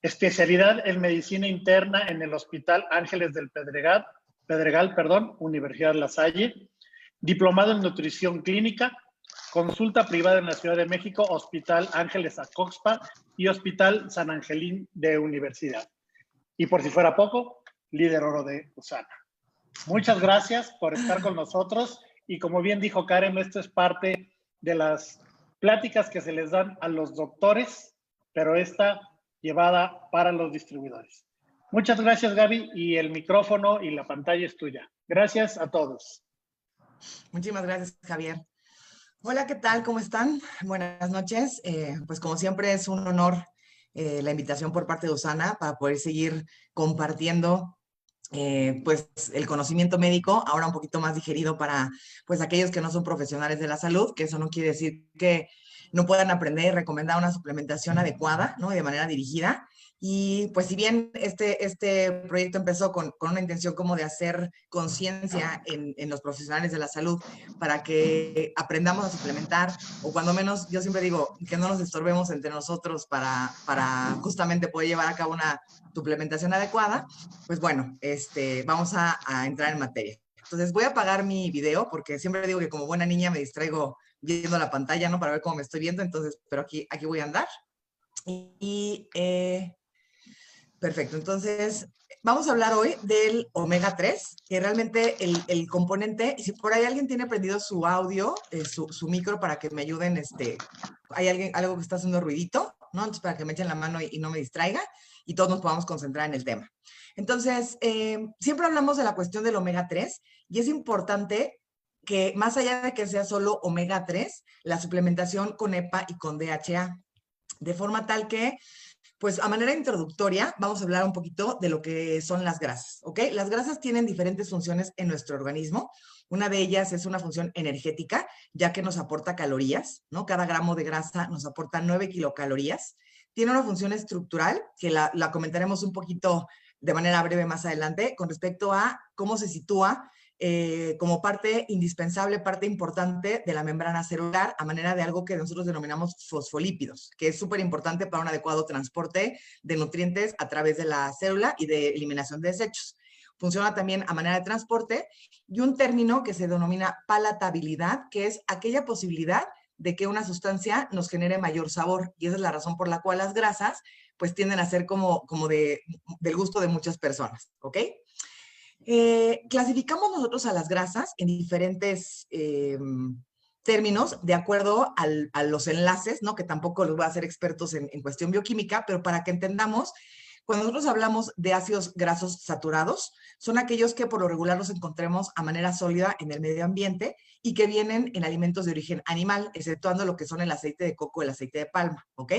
especialidad en medicina interna en el Hospital Ángeles del Pedregal, Universidad La Salle, diplomado en nutrición clínica, consulta privada en la Ciudad de México, Hospital Ángeles Acoxpa y Hospital San Angelín de Universidad. Y por si fuera poco, líder oro de USANA. Muchas gracias por estar con nosotros y como bien dijo Karen, esto es parte de las pláticas que se les dan a los doctores, pero esta llevada para los distribuidores. Muchas gracias, Gaby, y el micrófono y la pantalla es tuya. Gracias a todos. Muchísimas gracias, Javier. Hola, ¿qué tal? ¿Cómo están? Buenas noches. Pues como siempre es un honor la invitación por parte de USANA para poder seguir compartiendo pues el conocimiento médico, ahora un poquito más digerido para pues aquellos que no son profesionales de la salud, que eso no quiere decir que no puedan aprender y recomendar una suplementación adecuada, ¿no? Y de manera dirigida. Y pues si bien este proyecto empezó con una intención como de hacer conciencia en los profesionales de la salud para que aprendamos a suplementar, o cuando menos, yo siempre digo, que no nos estorbemos entre nosotros para justamente poder llevar a cabo una suplementación adecuada, pues bueno, vamos a entrar en materia. Entonces voy a apagar mi video porque siempre digo que como buena niña me distraigo viendo la pantalla, ¿no? Para ver cómo me estoy viendo, entonces, pero aquí voy a andar. Perfecto, entonces vamos a hablar hoy del omega 3, que realmente el componente, y si por ahí alguien tiene prendido su audio, su micro para que me ayuden, hay algo que está haciendo ruidito, ¿no? Entonces para que me echen la mano y no me distraiga y todos nos podamos concentrar en el tema. Entonces, siempre hablamos de la cuestión del omega 3 y es importante que más allá de que sea solo omega 3, la suplementación con EPA y con DHA, de forma tal que pues a manera introductoria vamos a hablar un poquito de lo que son las grasas, ¿ok? Las grasas tienen diferentes funciones en nuestro organismo. Una de ellas es una función energética, ya que nos aporta calorías, ¿no? Cada gramo de grasa nos aporta 9 kilocalorías. Tiene una función estructural, que la comentaremos un poquito de manera breve más adelante, con respecto a cómo se sitúa como parte indispensable, parte importante de la membrana celular, a manera de algo que nosotros denominamos fosfolípidos, que es súper importante para un adecuado transporte de nutrientes a través de la célula y de eliminación de desechos. Funciona también a manera de transporte, y un término que se denomina palatabilidad, que es aquella posibilidad de que una sustancia nos genere mayor sabor, y esa es la razón por la cual las grasas pues tienden a ser como del gusto de muchas personas, ¿ok? Clasificamos nosotros a las grasas en diferentes términos de acuerdo a los enlaces, ¿no? Que tampoco los voy a hacer expertos en cuestión bioquímica, pero para que entendamos, cuando nosotros hablamos de ácidos grasos saturados, son aquellos que por lo regular los encontremos a manera sólida en el medio ambiente y que vienen en alimentos de origen animal, exceptuando lo que son el aceite de coco, el aceite de palma, ¿ok?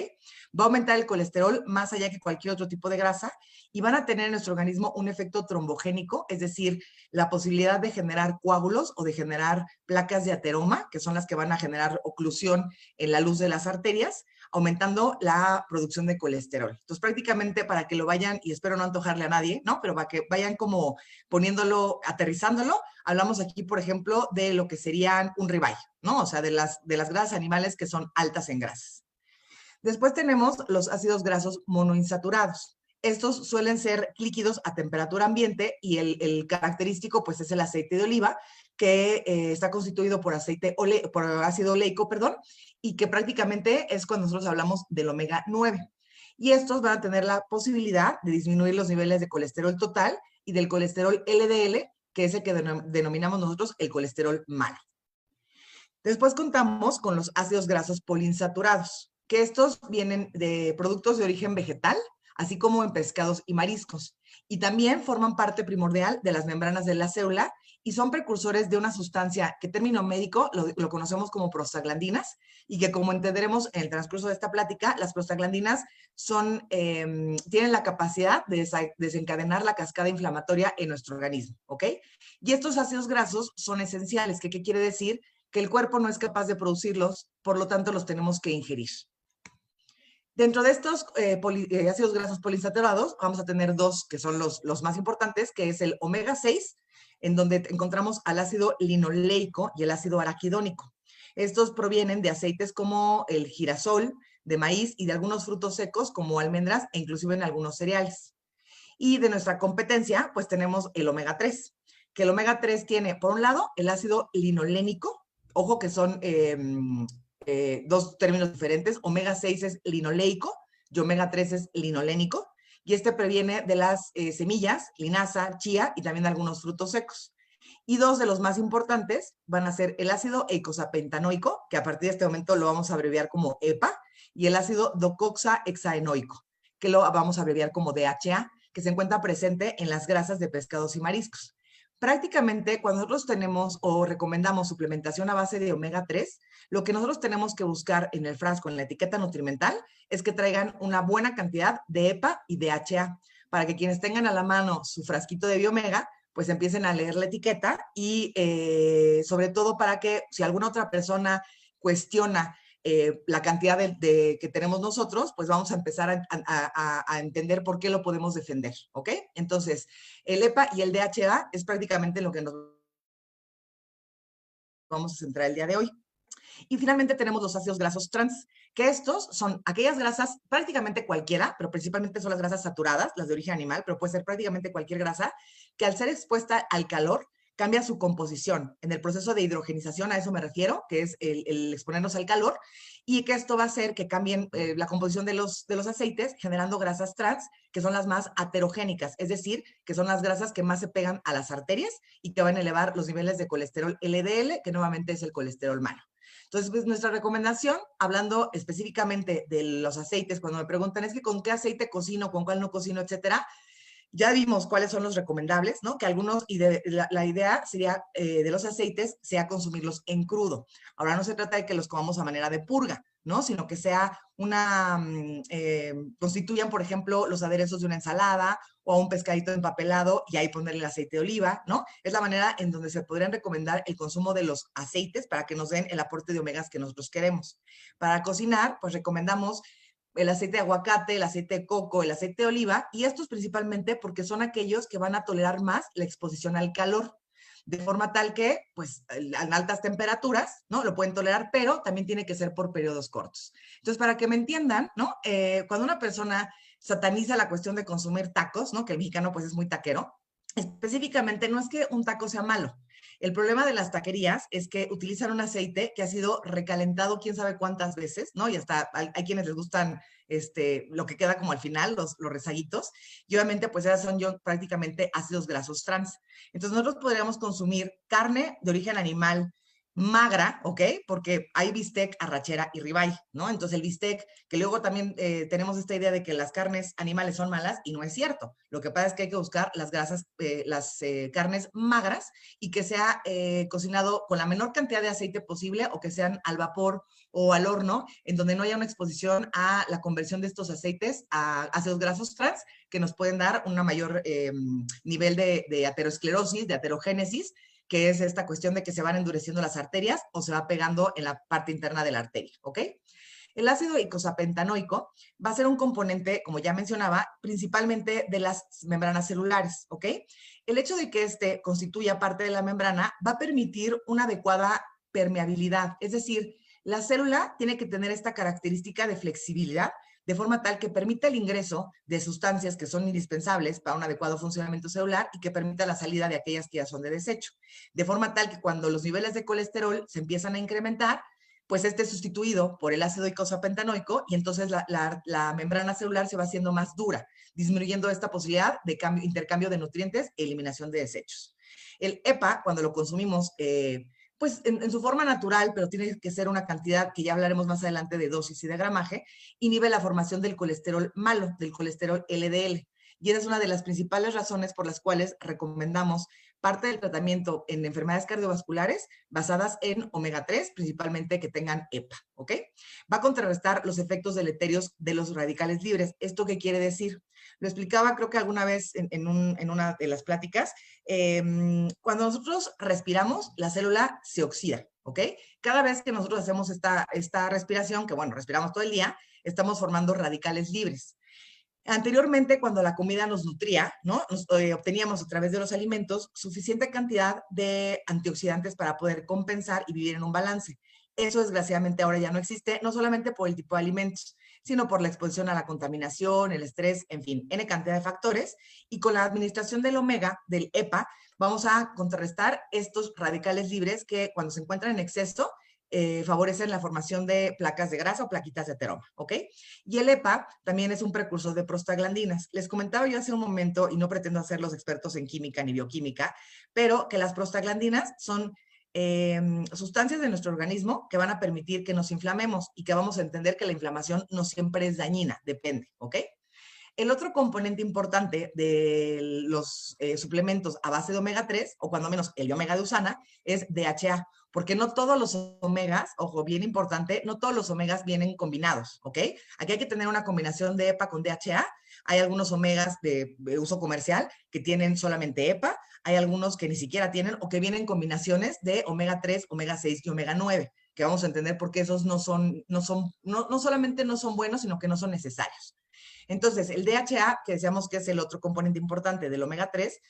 Va a aumentar el colesterol más allá que cualquier otro tipo de grasa y van a tener en nuestro organismo un efecto trombogénico, es decir, la posibilidad de generar coágulos o de generar placas de ateroma, que son las que van a generar oclusión en la luz de las arterias, aumentando la producción de colesterol. Entonces, prácticamente para que lo vayan, y espero no antojarle a nadie, ¿no? Pero para que vayan como poniéndolo, aterrizándolo, hablamos aquí, por ejemplo, de lo que serían un ribeye, ¿no? O sea, de las grasas animales que son altas en grasas. Después tenemos los ácidos grasos monoinsaturados. Estos suelen ser líquidos a temperatura ambiente y el característico pues es el aceite de oliva, que está constituido por ácido oleico, y que prácticamente es cuando nosotros hablamos del omega 9. Y estos van a tener la posibilidad de disminuir los niveles de colesterol total y del colesterol LDL, que es el que denominamos nosotros el colesterol malo. Después contamos con los ácidos grasos poliinsaturados, que estos vienen de productos de origen vegetal, así como en pescados y mariscos, y también forman parte primordial de las membranas de la célula y son precursores de una sustancia que término médico lo conocemos como prostaglandinas, y que como entenderemos en el transcurso de esta plática, las prostaglandinas tienen la capacidad de desencadenar la cascada inflamatoria en nuestro organismo, ¿ok? Y estos ácidos grasos son esenciales, ¿qué quiere decir? Que el cuerpo no es capaz de producirlos, por lo tanto los tenemos que ingerir. Dentro de estos ácidos grasos poliinsaturados vamos a tener dos que son los más importantes, que es el omega 6, en donde encontramos al ácido linoleico y el ácido araquidónico. Estos provienen de aceites como el girasol, de maíz y de algunos frutos secos como almendras e inclusive en algunos cereales. Y de nuestra competencia, pues tenemos el omega 3, que el omega 3 tiene, por un lado, el ácido linolénico, ojo que son dos términos diferentes, omega 6 es linoleico y omega 3 es linolénico, y este previene de las semillas, linaza, chía y también de algunos frutos secos. Y dos de los más importantes van a ser el ácido eicosapentanoico, que a partir de este momento lo vamos a abreviar como EPA, y el ácido docoxahexaenoico, que lo vamos a abreviar como DHA, que se encuentra presente en las grasas de pescados y mariscos. Prácticamente cuando nosotros tenemos o recomendamos suplementación a base de omega 3, lo que nosotros tenemos que buscar en el frasco, en la etiqueta nutrimental, es que traigan una buena cantidad de EPA y DHA, para que quienes tengan a la mano su frasquito de Biomega, pues empiecen a leer la etiqueta y sobre todo para que si alguna otra persona cuestiona la cantidad que tenemos nosotros, pues vamos a empezar a entender por qué lo podemos defender, ¿ok? Entonces, el EPA y el DHA es prácticamente lo que nos vamos a centrar el día de hoy. Y finalmente tenemos los ácidos grasos trans, que estos son aquellas grasas, prácticamente cualquiera, pero principalmente son las grasas saturadas, las de origen animal, pero puede ser prácticamente cualquier grasa, que al ser expuesta al calor, cambia su composición. En el proceso de hidrogenización, a eso me refiero, que es el exponernos al calor, y que esto va a hacer que cambien la composición de los aceites, generando grasas trans, que son las más aterogénicas, es decir, que son las grasas que más se pegan a las arterias y que van a elevar los niveles de colesterol LDL, que nuevamente es el colesterol malo. Entonces, pues nuestra recomendación, hablando específicamente de los aceites, cuando me preguntan es que con qué aceite cocino, con cuál no cocino, etcétera, ya vimos cuáles son los recomendables, ¿no? Que algunos, y la idea sería de los aceites, sea consumirlos en crudo. Ahora no se trata de que los comamos a manera de purga, ¿no? Sino que sea constituyan, por ejemplo, los aderezos de una ensalada o a un pescadito empapelado y ahí ponerle el aceite de oliva, ¿no? Es la manera en donde se podrían recomendar el consumo de los aceites para que nos den el aporte de omegas que nosotros queremos. Para cocinar, pues recomendamos el aceite de aguacate, el aceite de coco, el aceite de oliva, y estos principalmente porque son aquellos que van a tolerar más la exposición al calor, de forma tal que, pues, en altas temperaturas, ¿no? Lo pueden tolerar, pero también tiene que ser por periodos cortos. Entonces, para que me entiendan, ¿no? Cuando una persona sataniza la cuestión de consumir tacos, ¿no? Que el mexicano, pues, es muy taquero, específicamente no es que un taco sea malo. El problema de las taquerías es que utilizan un aceite que ha sido recalentado quién sabe cuántas veces, ¿no? Y hasta hay quienes les gustan lo que queda como al final, los rezaguitos, y obviamente pues esas son prácticamente ácidos grasos trans. Entonces nosotros podríamos consumir carne de origen animal magra, ¿ok? Porque hay bistec, arrachera y ribeye, ¿no? Entonces el bistec, que luego también tenemos esta idea de que las carnes animales son malas y no es cierto. Lo que pasa es que hay que buscar las grasas, las carnes magras y que sea cocinado con la menor cantidad de aceite posible o que sean al vapor o al horno, en donde no haya una exposición a la conversión de estos aceites a ácidos grasos trans que nos pueden dar un mayor nivel de aterosclerosis, de aterogénesis, que es esta cuestión de que se van endureciendo las arterias o se va pegando en la parte interna de la arteria, ¿ok? El ácido eicosapentanoico va a ser un componente, como ya mencionaba, principalmente de las membranas celulares, ¿ok? El hecho de que este constituya parte de la membrana va a permitir una adecuada permeabilidad, es decir, la célula tiene que tener esta característica de flexibilidad de forma tal que permita el ingreso de sustancias que son indispensables para un adecuado funcionamiento celular y que permita la salida de aquellas que ya son de desecho. De forma tal que cuando los niveles de colesterol se empiezan a incrementar, pues este es sustituido por el ácido eicosapentanoico y entonces la membrana celular se va haciendo más dura, disminuyendo esta posibilidad de intercambio de nutrientes e eliminación de desechos. El EPA, cuando lo consumimos pues en su forma natural, pero tiene que ser una cantidad que ya hablaremos más adelante de dosis y de gramaje, inhibe la formación del colesterol malo, del colesterol LDL. Y esa es una de las principales razones por las cuales recomendamos parte del tratamiento en enfermedades cardiovasculares basadas en omega 3, principalmente que tengan EPA, ¿ok? Va a contrarrestar los efectos deleterios de los radicales libres. ¿Esto qué quiere decir? Lo explicaba creo que alguna vez en una de las pláticas. Cuando nosotros respiramos, la célula se oxida, ¿ok? Cada vez que nosotros hacemos esta respiración, que bueno, respiramos todo el día, estamos formando radicales libres. Anteriormente, cuando la comida nos nutría, ¿no? Obteníamos a través de los alimentos suficiente cantidad de antioxidantes para poder compensar y vivir en un balance. Eso desgraciadamente ahora ya no existe, no solamente por el tipo de alimentos, sino por la exposición a la contaminación, el estrés, en fin, N cantidad de factores. Y con la administración del omega, del EPA, vamos a contrarrestar estos radicales libres que cuando se encuentran en exceso favorecen la formación de placas de grasa o plaquitas de ateroma, ¿ok? Y el EPA también es un precursor de prostaglandinas. Les comentaba yo hace un momento, y no pretendo hacer los expertos en química ni bioquímica, pero que las prostaglandinas son sustancias de nuestro organismo que van a permitir que nos inflamemos y que vamos a entender que la inflamación no siempre es dañina, depende, ¿ok? El otro componente importante de los suplementos a base de omega 3, o cuando menos el omega de Usana, es DHA, porque no todos los omegas, ojo, bien importante, no todos los omegas vienen combinados, ¿ok? Aquí hay que tener una combinación de EPA con DHA. Hay algunos omegas de uso comercial que tienen solamente EPA, hay algunos que ni siquiera tienen o que vienen combinaciones de omega 3, omega 6 y omega 9, que vamos a entender por qué esos no solamente no son buenos, sino que no son necesarios. Entonces, el DHA, que decíamos que es el otro componente importante del omega 3,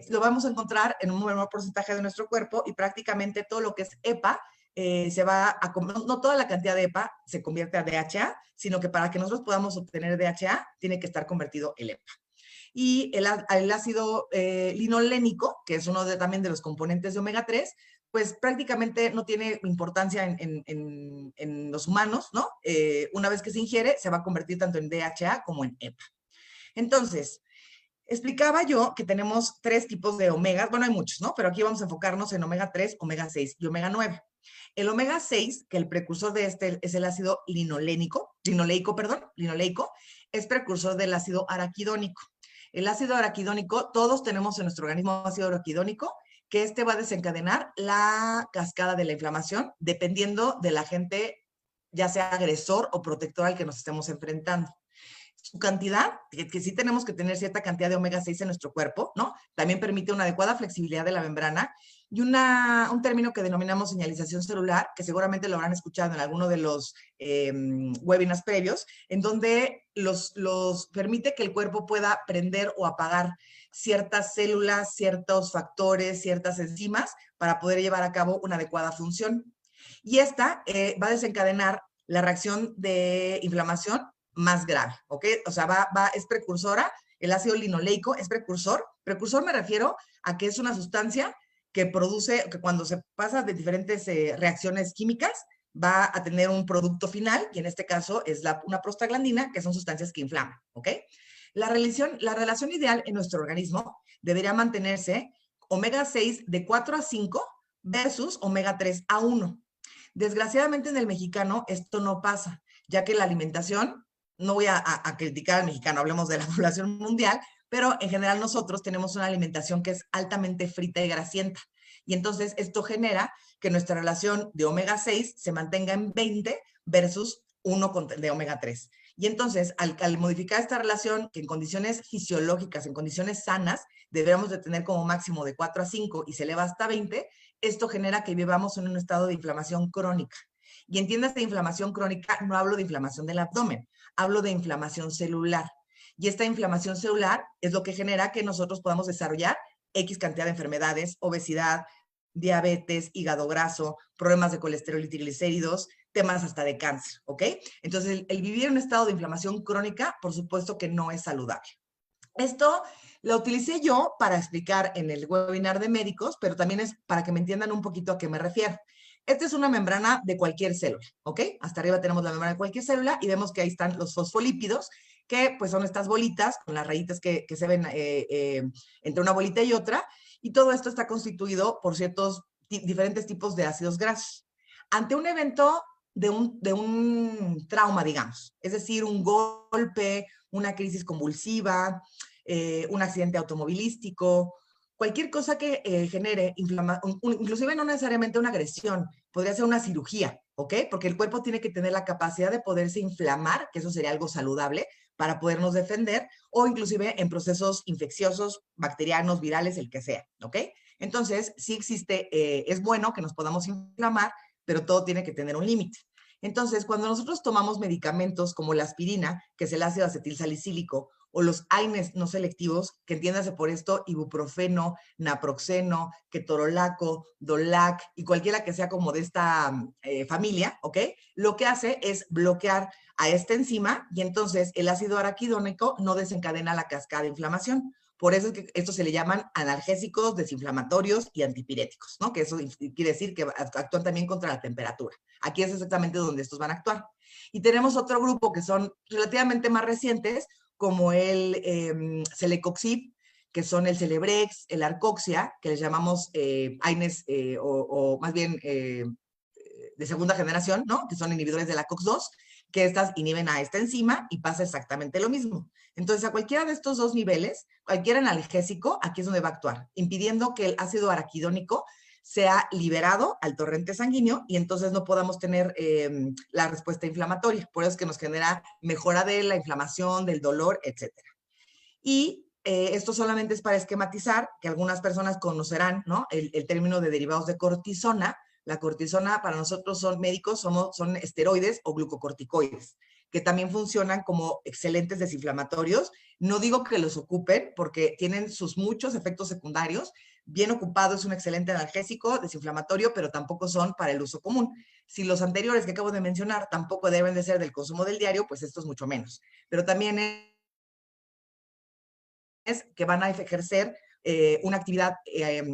lo vamos a encontrar en un menor porcentaje de nuestro cuerpo y prácticamente todo lo que es EPA se va a, no toda la cantidad de EPA se convierte a DHA, sino que para que nosotros podamos obtener DHA tiene que estar convertido el EPA. Y el ácido linolénico, que es uno también de los componentes de omega 3, pues prácticamente no tiene importancia en los humanos, ¿no? Una vez que se ingiere, se va a convertir tanto en DHA como en EPA. Entonces, explicaba yo que tenemos 3 tipos de omegas, bueno, hay muchos, ¿no? Pero aquí vamos a enfocarnos en omega 3, omega 6 y omega 9. El omega 6, que el precursor de este es el ácido linoleico, es precursor del ácido araquidónico. El ácido araquidónico, todos tenemos en nuestro organismo ácido araquidónico, que este va a desencadenar la cascada de la inflamación dependiendo del agente, ya sea agresor o protector al que nos estemos enfrentando. Su cantidad, que sí tenemos que tener cierta cantidad de omega 6 en nuestro cuerpo, ¿no? También permite una adecuada flexibilidad de la membrana y un término que denominamos señalización celular, que seguramente lo habrán escuchado en alguno de los webinars previos, en donde los permite que el cuerpo pueda prender o apagar ciertas células, ciertos factores, ciertas enzimas para poder llevar a cabo una adecuada función. Y esta va a desencadenar la reacción de inflamación más grave, ¿ok? O sea, es precursora, el ácido linoleico es precursor. Precursor me refiero a que es una sustancia que produce, que cuando se pasa de diferentes reacciones químicas, va a tener un producto final, y en este caso es una prostaglandina, que son sustancias que inflaman, ¿ok? La relación ideal en nuestro organismo debería mantenerse omega 6 de 4 a 5 versus omega 3 a 1. Desgraciadamente en el mexicano esto no pasa, ya que la alimentación, no voy a criticar al mexicano, hablemos de la población mundial, pero en general nosotros tenemos una alimentación que es altamente frita y grasienta. Y entonces esto genera que nuestra relación de omega 6 se mantenga en 20 versus 1 de omega 3. Y entonces, al modificar esta relación, que en condiciones fisiológicas, en condiciones sanas, deberíamos de tener como máximo de 4 a 5 y se eleva hasta 20, esto genera que vivamos en un estado de inflamación crónica. Y entiendas de inflamación crónica, no hablo de inflamación del abdomen, hablo de inflamación celular. Y esta inflamación celular es lo que genera que nosotros podamos desarrollar X cantidad de enfermedades, obesidad, diabetes, hígado graso, problemas de colesterol y triglicéridos, temas hasta de cáncer, ¿ok? Entonces, el vivir en un estado de inflamación crónica, por supuesto que no es saludable. Esto lo utilicé yo para explicar en el webinar de médicos, pero también es para que me entiendan un poquito a qué me refiero. Esta es una membrana de cualquier célula, ¿ok? Hasta arriba tenemos la membrana de cualquier célula y vemos que ahí están los fosfolípidos, que pues son estas bolitas con las rayitas que se ven entre una bolita y otra, y todo esto está constituido por ciertos diferentes tipos de ácidos grasos. Ante un evento de un trauma, digamos, es decir, un golpe, una crisis convulsiva, un accidente automovilístico, cualquier cosa que genere inflamación, inclusive no necesariamente una agresión, podría ser una cirugía, ¿ok? Porque el cuerpo tiene que tener la capacidad de poderse inflamar, que eso sería algo saludable, para podernos defender, o inclusive en procesos infecciosos, bacterianos, virales, el que sea, ¿ok? Entonces, sí existe, es bueno que nos podamos inflamar, pero todo tiene que tener un límite. Entonces, cuando nosotros tomamos medicamentos como la aspirina, que es el ácido acetilsalicílico, o los AINES no selectivos, que entiéndase por esto ibuprofeno, naproxeno, ketorolaco, Dolac y cualquiera que sea como de esta familia, ¿ok? Lo que hace es bloquear a esta enzima y entonces el ácido araquidónico no desencadena la cascada de inflamación. Por eso es que estos se le llaman analgésicos, desinflamatorios y antipiréticos, ¿no? Que eso quiere decir que actúan también contra la temperatura. Aquí es exactamente donde estos van a actuar. Y tenemos otro grupo que son relativamente más recientes, como el Celecoxib, que son el Celebrex, el Arcoxia, que les llamamos AINES o más bien de segunda generación, ¿no? Que son inhibidores de la COX-2, que estas inhiben a esta enzima y pasa exactamente lo mismo. Entonces, a cualquiera de estos dos niveles, cualquier analgésico, aquí es donde va a actuar, impidiendo que el ácido araquidónico sea liberado al torrente sanguíneo y entonces no podamos tener la respuesta inflamatoria. Por eso es que nos genera mejora de la inflamación, del dolor, etc. Y esto solamente es para esquematizar, que algunas personas conocerán, ¿no? El término de derivados de cortisona. La cortisona para nosotros son médicos, son esteroides o glucocorticoides, que también funcionan como excelentes desinflamatorios. No digo que los ocupen porque tienen sus muchos efectos secundarios. Bien ocupado es un excelente analgésico, desinflamatorio, pero tampoco son para el uso común. Si los anteriores que acabo de mencionar tampoco deben de ser del consumo del diario, pues esto es mucho menos. Pero también es que van a ejercer una actividad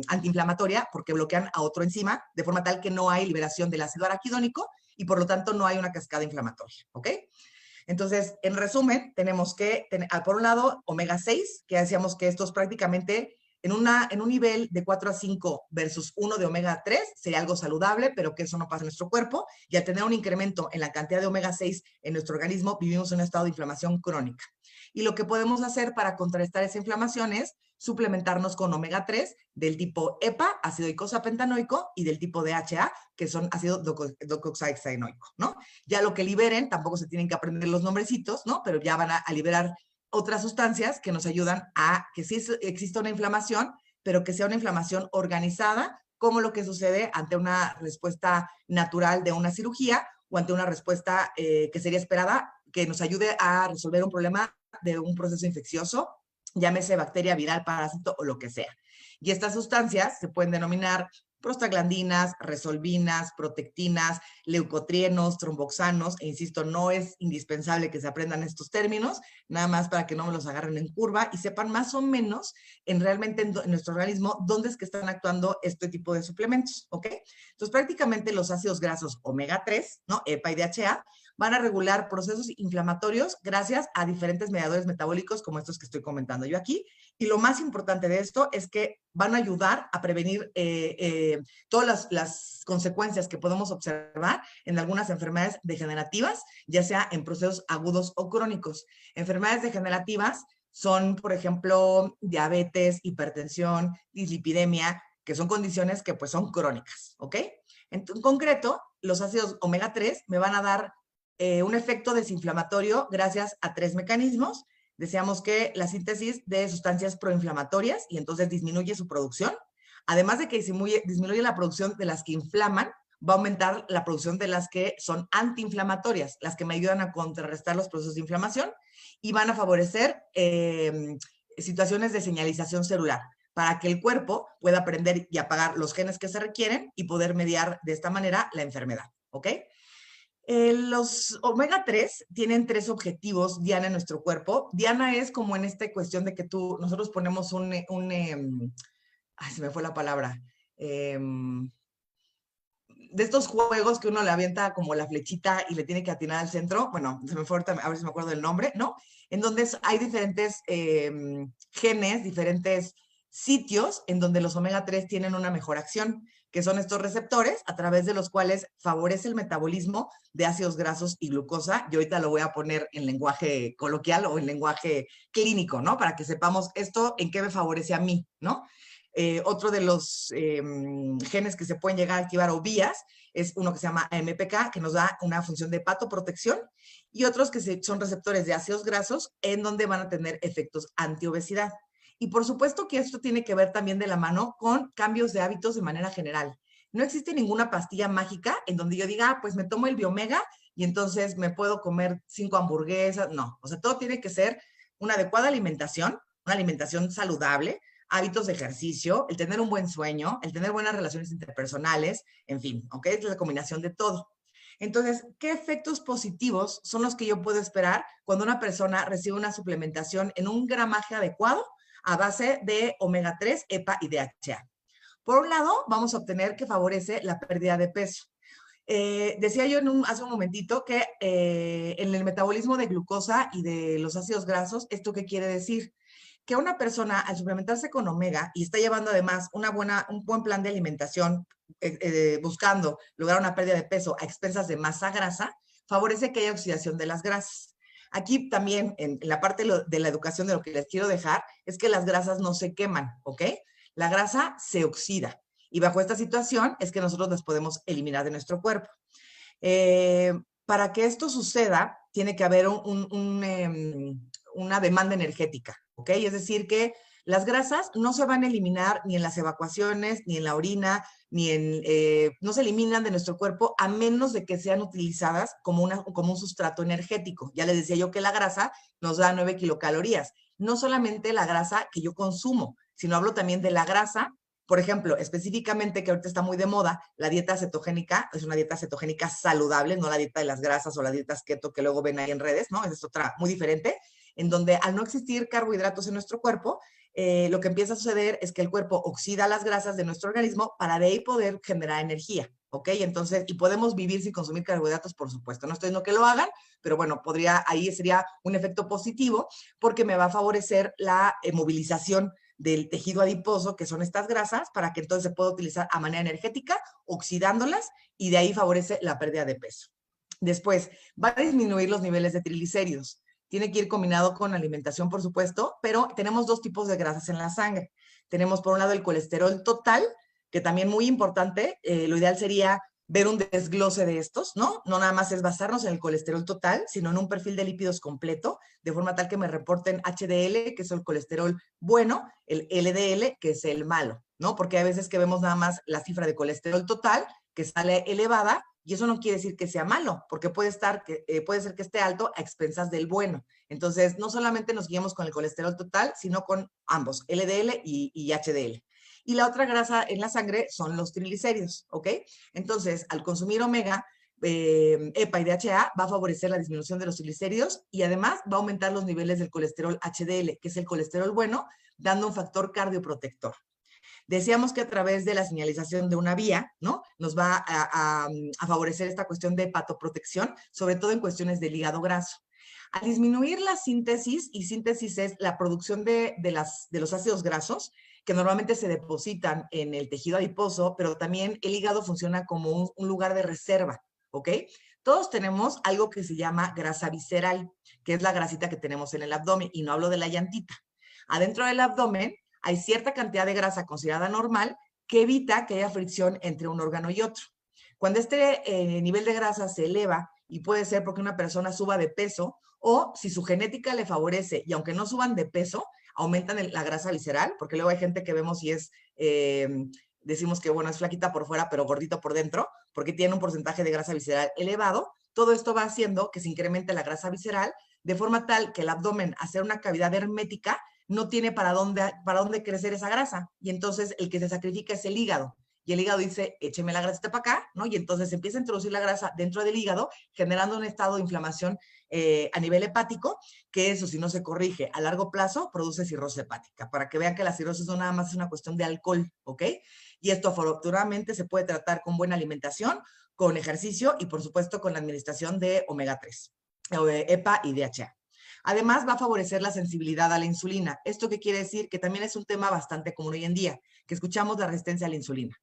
antiinflamatoria porque bloquean a otro enzima, de forma tal que no hay liberación del ácido araquidónico y por lo tanto no hay una cascada inflamatoria, ¿ok? Entonces, en resumen, tenemos que, por un lado, omega 6, que decíamos que estos prácticamente en un nivel de 4 a 5 versus 1 de omega 3 sería algo saludable, pero que eso no pasa en nuestro cuerpo. Y al tener un incremento en la cantidad de omega 6 en nuestro organismo, vivimos en un estado de inflamación crónica. Y lo que podemos hacer para contrarrestar esa inflamación es suplementarnos con omega 3 del tipo EPA, ácido eicosapentanoico, y del tipo DHA, que son ácido docosahexaenoico, ¿no? Ya lo que liberen, tampoco se tienen que aprender los nombrecitos, ¿no? Pero ya van a liberar otras sustancias que nos ayudan a que sí exista una inflamación, pero que sea una inflamación organizada, como lo que sucede ante una respuesta natural de una cirugía o ante una respuesta que sería esperada, que nos ayude a resolver un problema de un proceso infeccioso, llámese bacteria, viral, parásito o lo que sea. Y estas sustancias se pueden denominar prostaglandinas, resolvinas, protectinas, leucotrienos, tromboxanos, e insisto, no es indispensable que se aprendan estos términos, nada más para que no me los agarren en curva y sepan más o menos realmente en nuestro organismo dónde es que están actuando este tipo de suplementos, ¿ok? Entonces, prácticamente los ácidos grasos omega 3, ¿no? EPA y DHA, van a regular procesos inflamatorios gracias a diferentes mediadores metabólicos como estos que estoy comentando yo aquí. Y lo más importante de esto es que van a ayudar a prevenir todas las consecuencias que podemos observar en algunas enfermedades degenerativas, ya sea en procesos agudos o crónicos. Enfermedades degenerativas son, por ejemplo, diabetes, hipertensión, dislipidemia, que son condiciones que pues son crónicas, ¿ok? En concreto, los ácidos omega 3 me van a dar un efecto desinflamatorio gracias a 3 mecanismos. Decíamos que la síntesis de sustancias proinflamatorias y entonces disminuye su producción. Además de que disminuye la producción de las que inflaman, va a aumentar la producción de las que son antiinflamatorias, las que me ayudan a contrarrestar los procesos de inflamación y van a favorecer situaciones de señalización celular para que el cuerpo pueda aprender y apagar los genes que se requieren y poder mediar de esta manera la enfermedad, ¿ok? Los omega 3 tienen 3 objetivos, Diana, en nuestro cuerpo. Diana es como en esta cuestión de que nosotros ponemos ay, se me fue la palabra, de estos juegos que uno le avienta como la flechita y le tiene que atinar al centro, bueno, se me fue ahorita, a ver si me acuerdo del nombre, ¿no? En donde hay diferentes genes, diferentes sitios en donde los omega 3 tienen una mejor acción, que son estos receptores a través de los cuales favorece el metabolismo de ácidos grasos y glucosa. Yo ahorita lo voy a poner en lenguaje coloquial o en lenguaje clínico, ¿no? Para que sepamos esto en qué me favorece a mí, ¿no? Otro de los genes que se pueden llegar a activar o vías es uno que se llama AMPK, que nos da una función de hepatoprotección, y otros que son receptores de ácidos grasos, en donde van a tener efectos antiobesidad. Y por supuesto que esto tiene que ver también de la mano con cambios de hábitos de manera general. No existe ninguna pastilla mágica en donde yo diga, pues me tomo el Biomega y entonces me puedo comer 5 hamburguesas. No, o sea, todo tiene que ser una adecuada alimentación, una alimentación saludable, hábitos de ejercicio, el tener un buen sueño, el tener buenas relaciones interpersonales, en fin, ¿ok? Es la combinación de todo. Entonces, ¿qué efectos positivos son los que yo puedo esperar cuando una persona recibe una suplementación en un gramaje adecuado a base de omega 3, EPA y DHA? Por un lado, vamos a obtener que favorece la pérdida de peso. Decía yo hace un momentito que en el metabolismo de glucosa y de los ácidos grasos, ¿esto qué quiere decir? Que una persona al suplementarse con omega y está llevando además un buen plan de alimentación, buscando lograr una pérdida de peso a expensas de masa grasa, favorece que haya oxidación de las grasas. Aquí también, en la parte de la educación, de lo que les quiero dejar, es que las grasas no se queman, ¿ok? La grasa se oxida. Y bajo esta situación es que nosotros las podemos eliminar de nuestro cuerpo. Para que esto suceda, tiene que haber una demanda energética, ¿ok? Es decir, que las grasas no se van a eliminar ni en las evacuaciones, ni en la orina, no se eliminan de nuestro cuerpo a menos de que sean utilizadas como un sustrato energético. Ya les decía yo que la grasa nos da 9 kilocalorías. No solamente la grasa que yo consumo, sino hablo también de la grasa. Por ejemplo, específicamente, que ahorita está muy de moda, la dieta cetogénica, es una dieta cetogénica saludable, no la dieta de las grasas o las dietas keto que luego ven ahí en redes, ¿no? Esa es otra muy diferente, en donde al no existir carbohidratos en nuestro cuerpo, lo que empieza a suceder es que el cuerpo oxida las grasas de nuestro organismo para de ahí poder generar energía, ¿ok? Entonces, y podemos vivir sin consumir carbohidratos, por supuesto. No estoy diciendo que lo hagan, pero bueno, ahí sería un efecto positivo porque me va a favorecer la movilización del tejido adiposo, que son estas grasas, para que entonces se pueda utilizar a manera energética, oxidándolas, y de ahí favorece la pérdida de peso. Después, va a disminuir los niveles de triglicéridos. Tiene que ir combinado con alimentación, por supuesto, pero tenemos dos tipos de grasas en la sangre. Tenemos, por un lado, el colesterol total, que también muy importante. Lo ideal sería ver un desglose de estos, ¿no? No nada más es basarnos en el colesterol total, sino en un perfil de lípidos completo, de forma tal que me reporten HDL, que es el colesterol bueno, el LDL, que es el malo, ¿no? Porque hay veces que vemos nada más la cifra de colesterol total, que sale elevada, y eso no quiere decir que sea malo, porque puede ser que esté alto a expensas del bueno. Entonces, no solamente nos guiamos con el colesterol total, sino con ambos, LDL y HDL. Y la otra grasa en la sangre son los triglicéridos, ¿ok? Entonces, al consumir omega, EPA y DHA, va a favorecer la disminución de los triglicéridos y además va a aumentar los niveles del colesterol HDL, que es el colesterol bueno, dando un factor cardioprotector. Decíamos que a través de la señalización de una vía, ¿no? Nos va a favorecer esta cuestión de hepatoprotección, sobre todo en cuestiones del hígado graso. Al disminuir la síntesis, y síntesis es la producción de los ácidos grasos, que normalmente se depositan en el tejido adiposo, pero también el hígado funciona como un lugar de reserva, ¿ok? Todos tenemos algo que se llama grasa visceral, que es la grasita que tenemos en el abdomen, y no hablo de la llantita. Adentro del abdomen hay cierta cantidad de grasa considerada normal que evita que haya fricción entre un órgano y otro. Cuando este nivel de grasa se eleva, y puede ser porque una persona suba de peso, o si su genética le favorece, y aunque no suban de peso, aumentan la grasa visceral, porque luego hay gente que vemos y decimos que, bueno, es flaquita por fuera, pero gordito por dentro, porque tiene un porcentaje de grasa visceral elevado. Todo esto va haciendo que se incremente la grasa visceral, de forma tal que el abdomen, al ser una cavidad hermética, no tiene para dónde crecer esa grasa. Y entonces el que se sacrifica es el hígado. Y el hígado dice, écheme la grasa para acá, ¿no? Y entonces empieza a introducir la grasa dentro del hígado, generando un estado de inflamación a nivel hepático, que eso, si no se corrige a largo plazo, produce cirrosis hepática. Para que vean que la cirrosis no nada más es una cuestión de alcohol, ¿ok? Y esto afortunadamente se puede tratar con buena alimentación, con ejercicio y, por supuesto, con la administración de omega 3, EPA y DHA. Además, va a favorecer la sensibilidad a la insulina. ¿Esto qué quiere decir? Que también es un tema bastante común hoy en día, que escuchamos la resistencia a la insulina.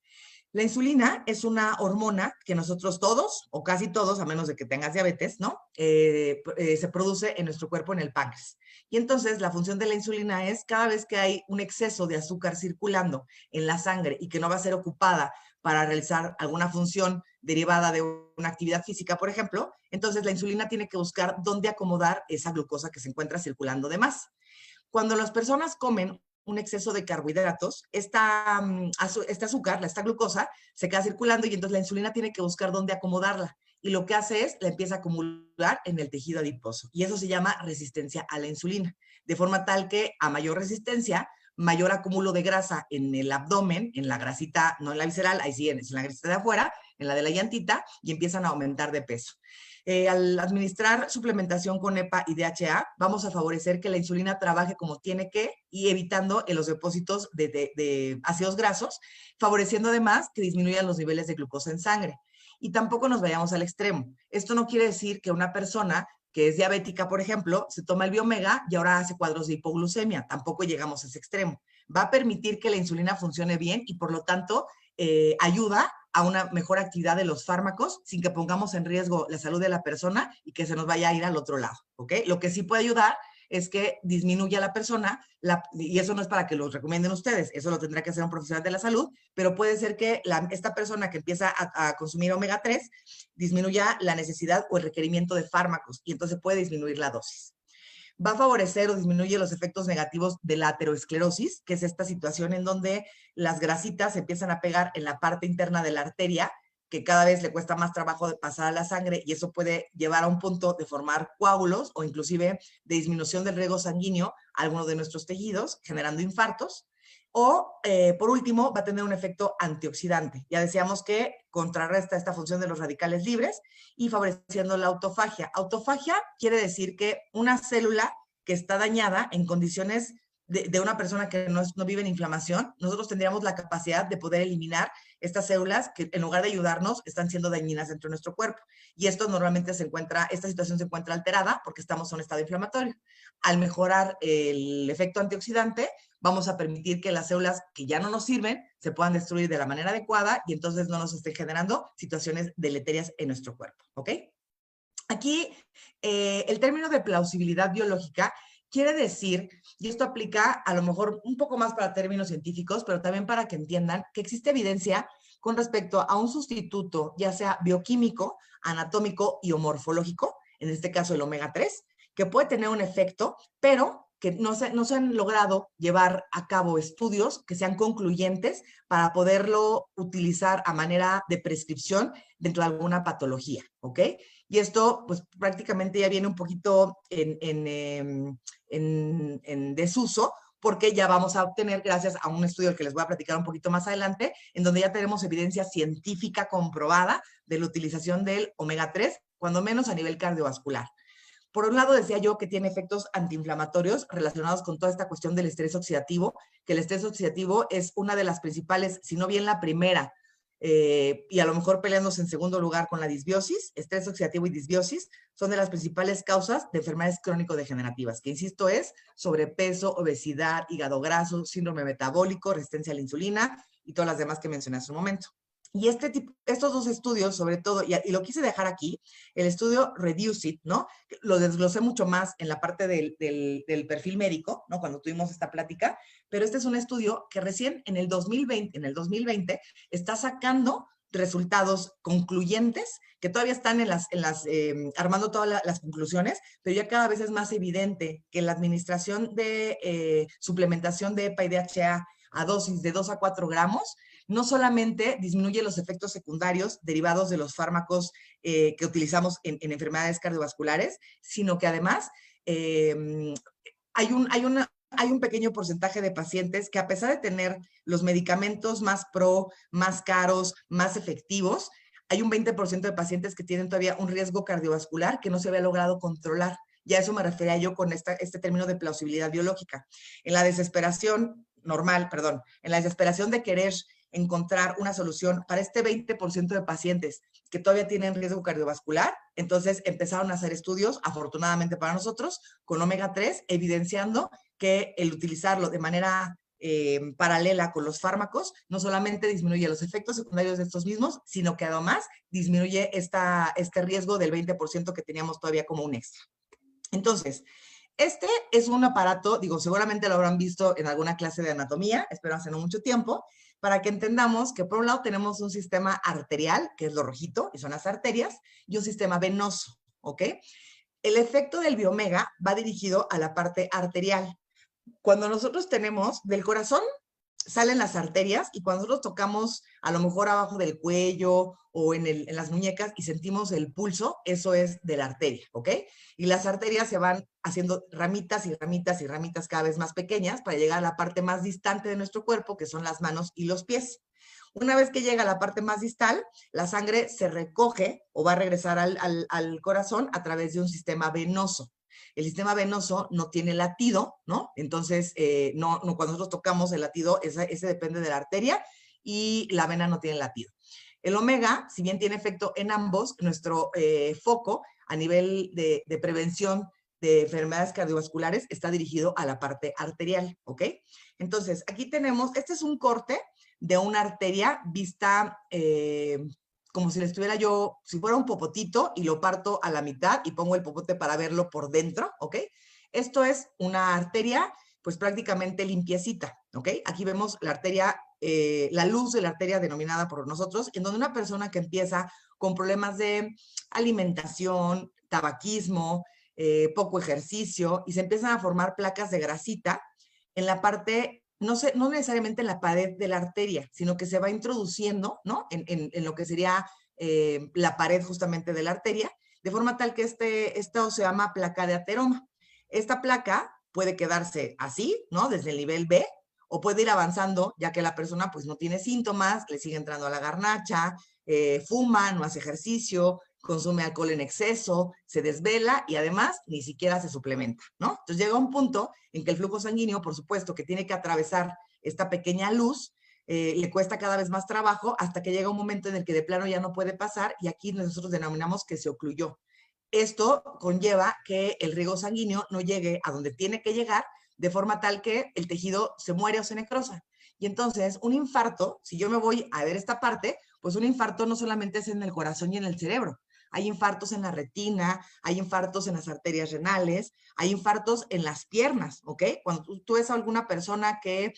La insulina es una hormona que nosotros todos, o casi todos, a menos de que tengas diabetes, ¿no? Se produce en nuestro cuerpo, en el páncreas. Y entonces la función de la insulina es cada vez que hay un exceso de azúcar circulando en la sangre y que no va a ser ocupada para realizar alguna función derivada de una actividad física, por ejemplo, entonces la insulina tiene que buscar dónde acomodar esa glucosa que se encuentra circulando de más. Cuando las personas comen un exceso de carbohidratos, esta azúcar, esta glucosa, se queda circulando y entonces la insulina tiene que buscar dónde acomodarla. Y lo que hace es, la empieza a acumular en el tejido adiposo. Y eso se llama resistencia a la insulina. de forma tal que a mayor resistencia, mayor acúmulo de grasa en el abdomen, en la grasita, no en la visceral, ahí sí, es en la grasita de afuera, en la de la llantita, y empiezan a aumentar de peso. Al administrar suplementación con EPA y DHA, vamos a favorecer que la insulina trabaje como tiene que y evitando los depósitos de ácidos grasos, favoreciendo además que disminuyan los niveles de glucosa en sangre. Y tampoco nos vayamos al extremo. Esto no quiere decir que una persona que es diabética, por ejemplo, se toma el Biomega y ahora hace cuadros de hipoglucemia. Tampoco llegamos a ese extremo. Va a permitir que la insulina funcione bien y por lo tanto ayuda a una mejor actividad de los fármacos sin que pongamos en riesgo la salud de la persona y que se nos vaya a ir al otro lado, ¿ok? Lo que sí puede ayudar es que disminuya la persona, y eso no es para que lo recomienden ustedes, eso lo tendrá que hacer un profesional de la salud, pero puede ser que esta persona que empieza a consumir omega 3 disminuya la necesidad o el requerimiento de fármacos y entonces puede disminuir la dosis. Va a favorecer o disminuye los efectos negativos de la aterosclerosis, que es esta situación en donde las grasitas se empiezan a pegar en la parte interna de la arteria, que cada vez le cuesta más trabajo de pasar a la sangre y eso puede llevar a un punto de formar coágulos o inclusive de disminución del riego sanguíneo a algunos de nuestros tejidos, generando infartos. O, por último, va a tener un efecto antioxidante. Ya decíamos que contrarresta esta función de los radicales libres y favoreciendo la autofagia. Autofagia quiere decir que una célula que está dañada en condiciones de una persona que no vive en inflamación, nosotros tendríamos la capacidad de poder eliminar estas células que en lugar de ayudarnos están siendo dañinas dentro de nuestro cuerpo. Y esto normalmente esta situación se encuentra alterada porque estamos en un estado inflamatorio. Al mejorar el efecto antioxidante, vamos a permitir que las células que ya no nos sirven se puedan destruir de la manera adecuada y entonces no nos estén generando situaciones deleterias en nuestro cuerpo, ¿ok? Aquí, el término de plausibilidad biológica quiere decir, y esto aplica a lo mejor un poco más para términos científicos, pero también para que entiendan que existe evidencia con respecto a un sustituto, ya sea bioquímico, anatómico y o morfológico, en este caso el omega 3, que puede tener un efecto, pero que no se han logrado llevar a cabo estudios que sean concluyentes para poderlo utilizar a manera de prescripción dentro de alguna patología, ¿ok? Y esto, pues prácticamente ya viene un poquito en desuso, porque ya vamos a obtener, gracias a un estudio que les voy a platicar un poquito más adelante, en donde ya tenemos evidencia científica comprobada de la utilización del omega 3, cuando menos a nivel cardiovascular. Por un lado, decía yo que tiene efectos antiinflamatorios relacionados con toda esta cuestión del estrés oxidativo, que el estrés oxidativo es una de las principales, si no bien la primera, y a lo mejor peleándose en segundo lugar con la disbiosis. Estrés oxidativo y disbiosis son de las principales causas de enfermedades crónico-degenerativas, que insisto es sobrepeso, obesidad, hígado graso, síndrome metabólico, resistencia a la insulina y todas las demás que mencioné hace un momento. Y estos dos estudios, sobre todo, y lo quise dejar aquí, el estudio Reduce It, ¿no? Lo desglosé mucho más en la parte del perfil médico, ¿no? Cuando tuvimos esta plática, pero este es un estudio que recién en el 2020 está sacando resultados concluyentes que todavía están armando todas las conclusiones, pero ya cada vez es más evidente que la administración de suplementación de EPA y DHA a dosis de 2 a 4 gramos no solamente disminuye los efectos secundarios derivados de los fármacos que utilizamos en enfermedades cardiovasculares, sino que además hay un pequeño porcentaje de pacientes que a pesar de tener los medicamentos más más caros, más efectivos, hay un 20% de pacientes que tienen todavía un riesgo cardiovascular que no se había logrado controlar. Ya eso me refería yo con este término de plausibilidad biológica. En la desesperación de querer encontrar una solución para este 20% de pacientes que todavía tienen riesgo cardiovascular, entonces empezaron a hacer estudios, afortunadamente para nosotros, con omega 3, evidenciando que el utilizarlo de manera paralela con los fármacos no solamente disminuye los efectos secundarios de estos mismos, sino que además disminuye este riesgo del 20% que teníamos todavía como un extra. Entonces, este es un aparato, seguramente lo habrán visto en alguna clase de anatomía, espero hace no mucho tiempo, para que entendamos que por un lado tenemos un sistema arterial, que es lo rojito, y son las arterias, y un sistema venoso, ¿ok? El efecto del biomega va dirigido a la parte arterial. Cuando nosotros tenemos del corazón, salen las arterias y cuando nosotros tocamos a lo mejor abajo del cuello o en las muñecas y sentimos el pulso, eso es de la arteria, ¿ok? Y las arterias se van haciendo ramitas y ramitas y ramitas cada vez más pequeñas para llegar a la parte más distante de nuestro cuerpo, que son las manos y los pies. Una vez que llega a la parte más distal, la sangre se recoge o va a regresar al corazón a través de un sistema venoso. El sistema venoso no tiene latido, ¿no? Entonces, cuando nosotros tocamos el latido, ese depende de la arteria y la vena no tiene latido. El omega, si bien tiene efecto en ambos, nuestro foco a nivel de prevención de enfermedades cardiovasculares está dirigido a la parte arterial, ¿ok? Entonces, aquí tenemos, este es un corte de una arteria vista como si le estuviera yo, si fuera un popotito y lo parto a la mitad y pongo el popote para verlo por dentro, ¿ok? Esto es una arteria, pues prácticamente limpiecita, ¿ok? Aquí vemos la arteria, la luz de la arteria denominada por nosotros, en donde una persona que empieza con problemas de alimentación, tabaquismo, poco ejercicio, y se empiezan a formar placas de grasita en la parte, no necesariamente en la pared de la arteria, sino que se va introduciendo, ¿no? En lo que sería la pared justamente de la arteria, de forma tal que esto se llama placa de ateroma. Esta placa puede quedarse así, ¿no? Desde el nivel B, o puede ir avanzando, ya que la persona pues no tiene síntomas, le sigue entrando a la garnacha, fuma, no hace ejercicio, consume alcohol en exceso, se desvela y además ni siquiera se suplementa, ¿no? Entonces llega un punto en que el flujo sanguíneo, por supuesto, que tiene que atravesar esta pequeña luz, le cuesta cada vez más trabajo hasta que llega un momento en el que de plano ya no puede pasar y aquí nosotros denominamos que se ocluyó. Esto conlleva que el riego sanguíneo no llegue a donde tiene que llegar de forma tal que el tejido se muere o se necrosa. Y entonces un infarto, si yo me voy a ver esta parte, pues un infarto no solamente es en el corazón y en el cerebro, hay infartos en la retina, hay infartos en las arterias renales, hay infartos en las piernas, ¿ok? Cuando tú ves a alguna persona que,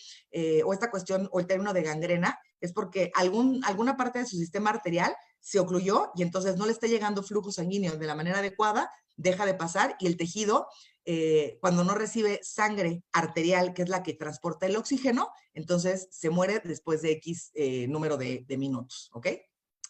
o esta cuestión, o el término de gangrena, es porque alguna parte de su sistema arterial se ocluyó y entonces no le está llegando flujo sanguíneo de la manera adecuada, deja de pasar y el tejido, cuando no recibe sangre arterial, que es la que transporta el oxígeno, entonces se muere después de X número de minutos, ¿ok?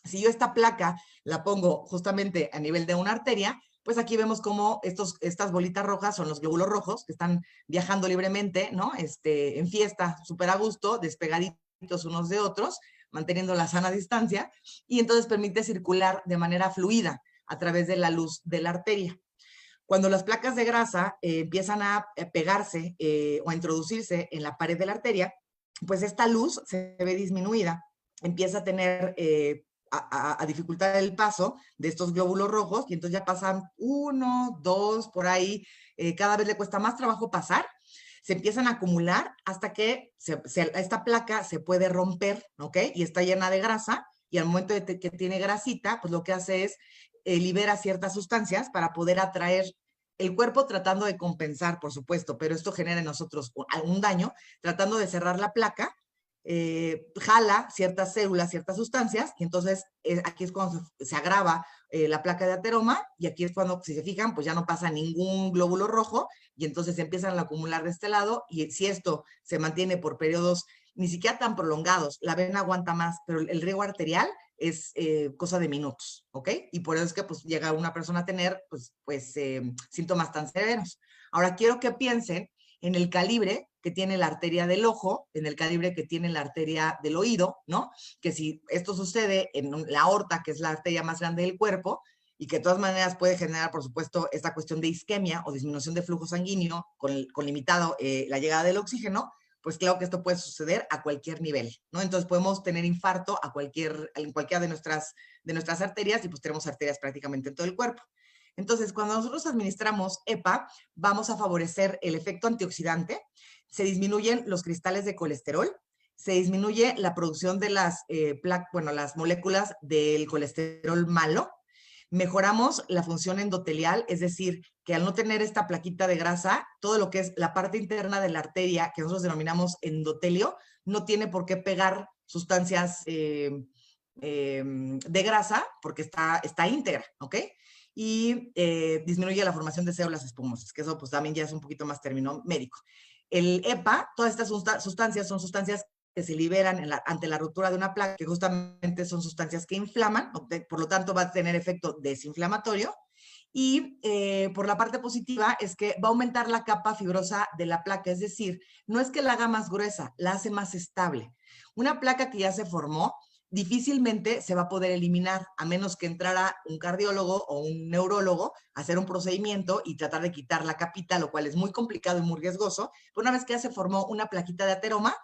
Si yo esta placa la pongo justamente a nivel de una arteria, pues aquí vemos cómo estas bolitas rojas son los glóbulos rojos que están viajando libremente, ¿no? En fiesta, súper a gusto, despegaditos unos de otros, manteniendo la sana distancia, y entonces permite circular de manera fluida a través de la luz de la arteria. Cuando las placas de grasa empiezan a pegarse o a introducirse en la pared de la arteria, pues esta luz se ve disminuida, empieza a tener a dificultar el paso de estos glóbulos rojos y entonces ya pasan 1, 2, por ahí, cada vez le cuesta más trabajo pasar, se empiezan a acumular hasta que esta placa se puede romper, ¿ok? Y está llena de grasa y al momento de que tiene grasita, pues lo que hace es libera ciertas sustancias para poder atraer el cuerpo tratando de compensar, por supuesto, pero esto genera en nosotros un daño, tratando de cerrar la placa, jala ciertas células, ciertas sustancias, y entonces aquí es cuando se agrava la placa de ateroma, y aquí es cuando, si se fijan, pues ya no pasa ningún glóbulo rojo, y entonces se empiezan a acumular de este lado, y si esto se mantiene por periodos ni siquiera tan prolongados, la vena aguanta más, pero el riego arterial es cosa de minutos, ¿ok? Y por eso es que pues llega una persona a tener síntomas tan severos. Ahora quiero que piensen en el calibre que tiene la arteria del ojo, en el calibre que tiene la arteria del oído, ¿no? Que si esto sucede en la aorta, que es la arteria más grande del cuerpo, y que de todas maneras puede generar, por supuesto, esta cuestión de isquemia o disminución de flujo sanguíneo con limitado la llegada del oxígeno, pues claro que esto puede suceder a cualquier nivel, ¿no? Entonces podemos tener infarto en cualquiera de nuestras arterias y pues tenemos arterias prácticamente en todo el cuerpo. Entonces, cuando nosotros administramos EPA, vamos a favorecer el efecto antioxidante, se disminuyen los cristales de colesterol, se disminuye la producción de las moléculas del colesterol malo, mejoramos la función endotelial, es decir, que al no tener esta plaquita de grasa, todo lo que es la parte interna de la arteria, que nosotros denominamos endotelio, no tiene por qué pegar sustancias de grasa porque está íntegra, ¿ok? Y disminuye la formación de células espumosas, que eso pues también ya es un poquito más término médico. El EPA, todas estas sustancias son sustancias que se liberan ante la ruptura de una placa, que justamente son sustancias que inflaman, por lo tanto va a tener efecto desinflamatorio. Y por la parte positiva es que va a aumentar la capa fibrosa de la placa, es decir, no es que la haga más gruesa, la hace más estable. Una placa que ya se formó difícilmente se va a poder eliminar, a menos que entrara un cardiólogo o un neurólogo a hacer un procedimiento y tratar de quitar la capita, lo cual es muy complicado y muy riesgoso. Pero una vez que ya se formó una plaquita de ateroma,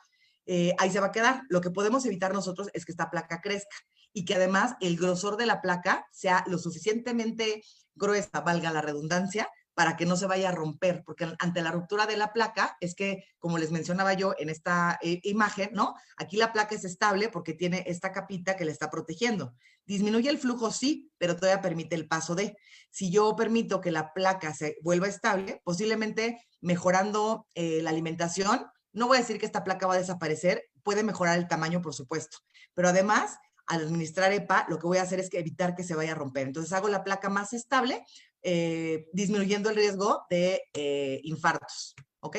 ahí se va a quedar. Lo que podemos evitar nosotros es que esta placa crezca y que además el grosor de la placa sea lo suficientemente gruesa, valga la redundancia, para que no se vaya a romper, porque ante la ruptura de la placa es que, como les mencionaba yo en esta imagen, ¿no? Aquí la placa es estable porque tiene esta capita que le está protegiendo. Disminuye el flujo, sí, pero todavía permite el paso de. Si yo permito que la placa se vuelva estable, posiblemente mejorando la alimentación, no voy a decir que esta placa va a desaparecer, puede mejorar el tamaño, por supuesto, pero además, al administrar EPA, lo que voy a hacer es que evitar que se vaya a romper. Entonces hago la placa más estable, disminuyendo el riesgo de infartos, ¿ok?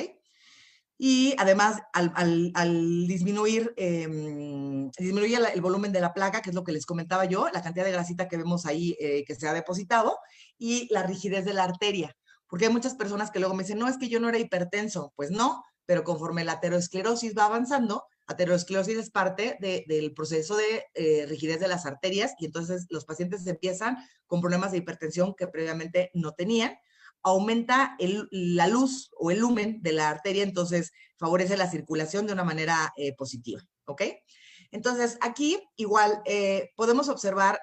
Y además, al disminuir, disminuye el volumen de la placa, que es lo que les comentaba yo, la cantidad de grasita que vemos ahí que se ha depositado, y la rigidez de la arteria. Porque hay muchas personas que luego me dicen, no, es que yo no era hipertenso. Pues no, pero conforme la aterosclerosis va avanzando, aterosclerosis es parte del proceso de rigidez de las arterias, y entonces los pacientes empiezan con problemas de hipertensión que previamente no tenían. Aumenta la luz o el lumen de la arteria, entonces favorece la circulación de una manera positiva, ¿ok? Entonces, aquí igual podemos observar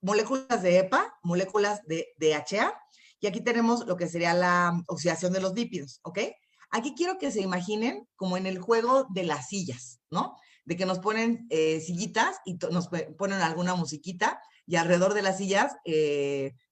moléculas de EPA, moléculas de DHA, y aquí tenemos lo que sería la oxidación de los lípidos, ¿ok? Aquí quiero que se imaginen como en el juego de las sillas, ¿no? De que nos ponen sillitas y nos ponen alguna musiquita, y alrededor de las sillas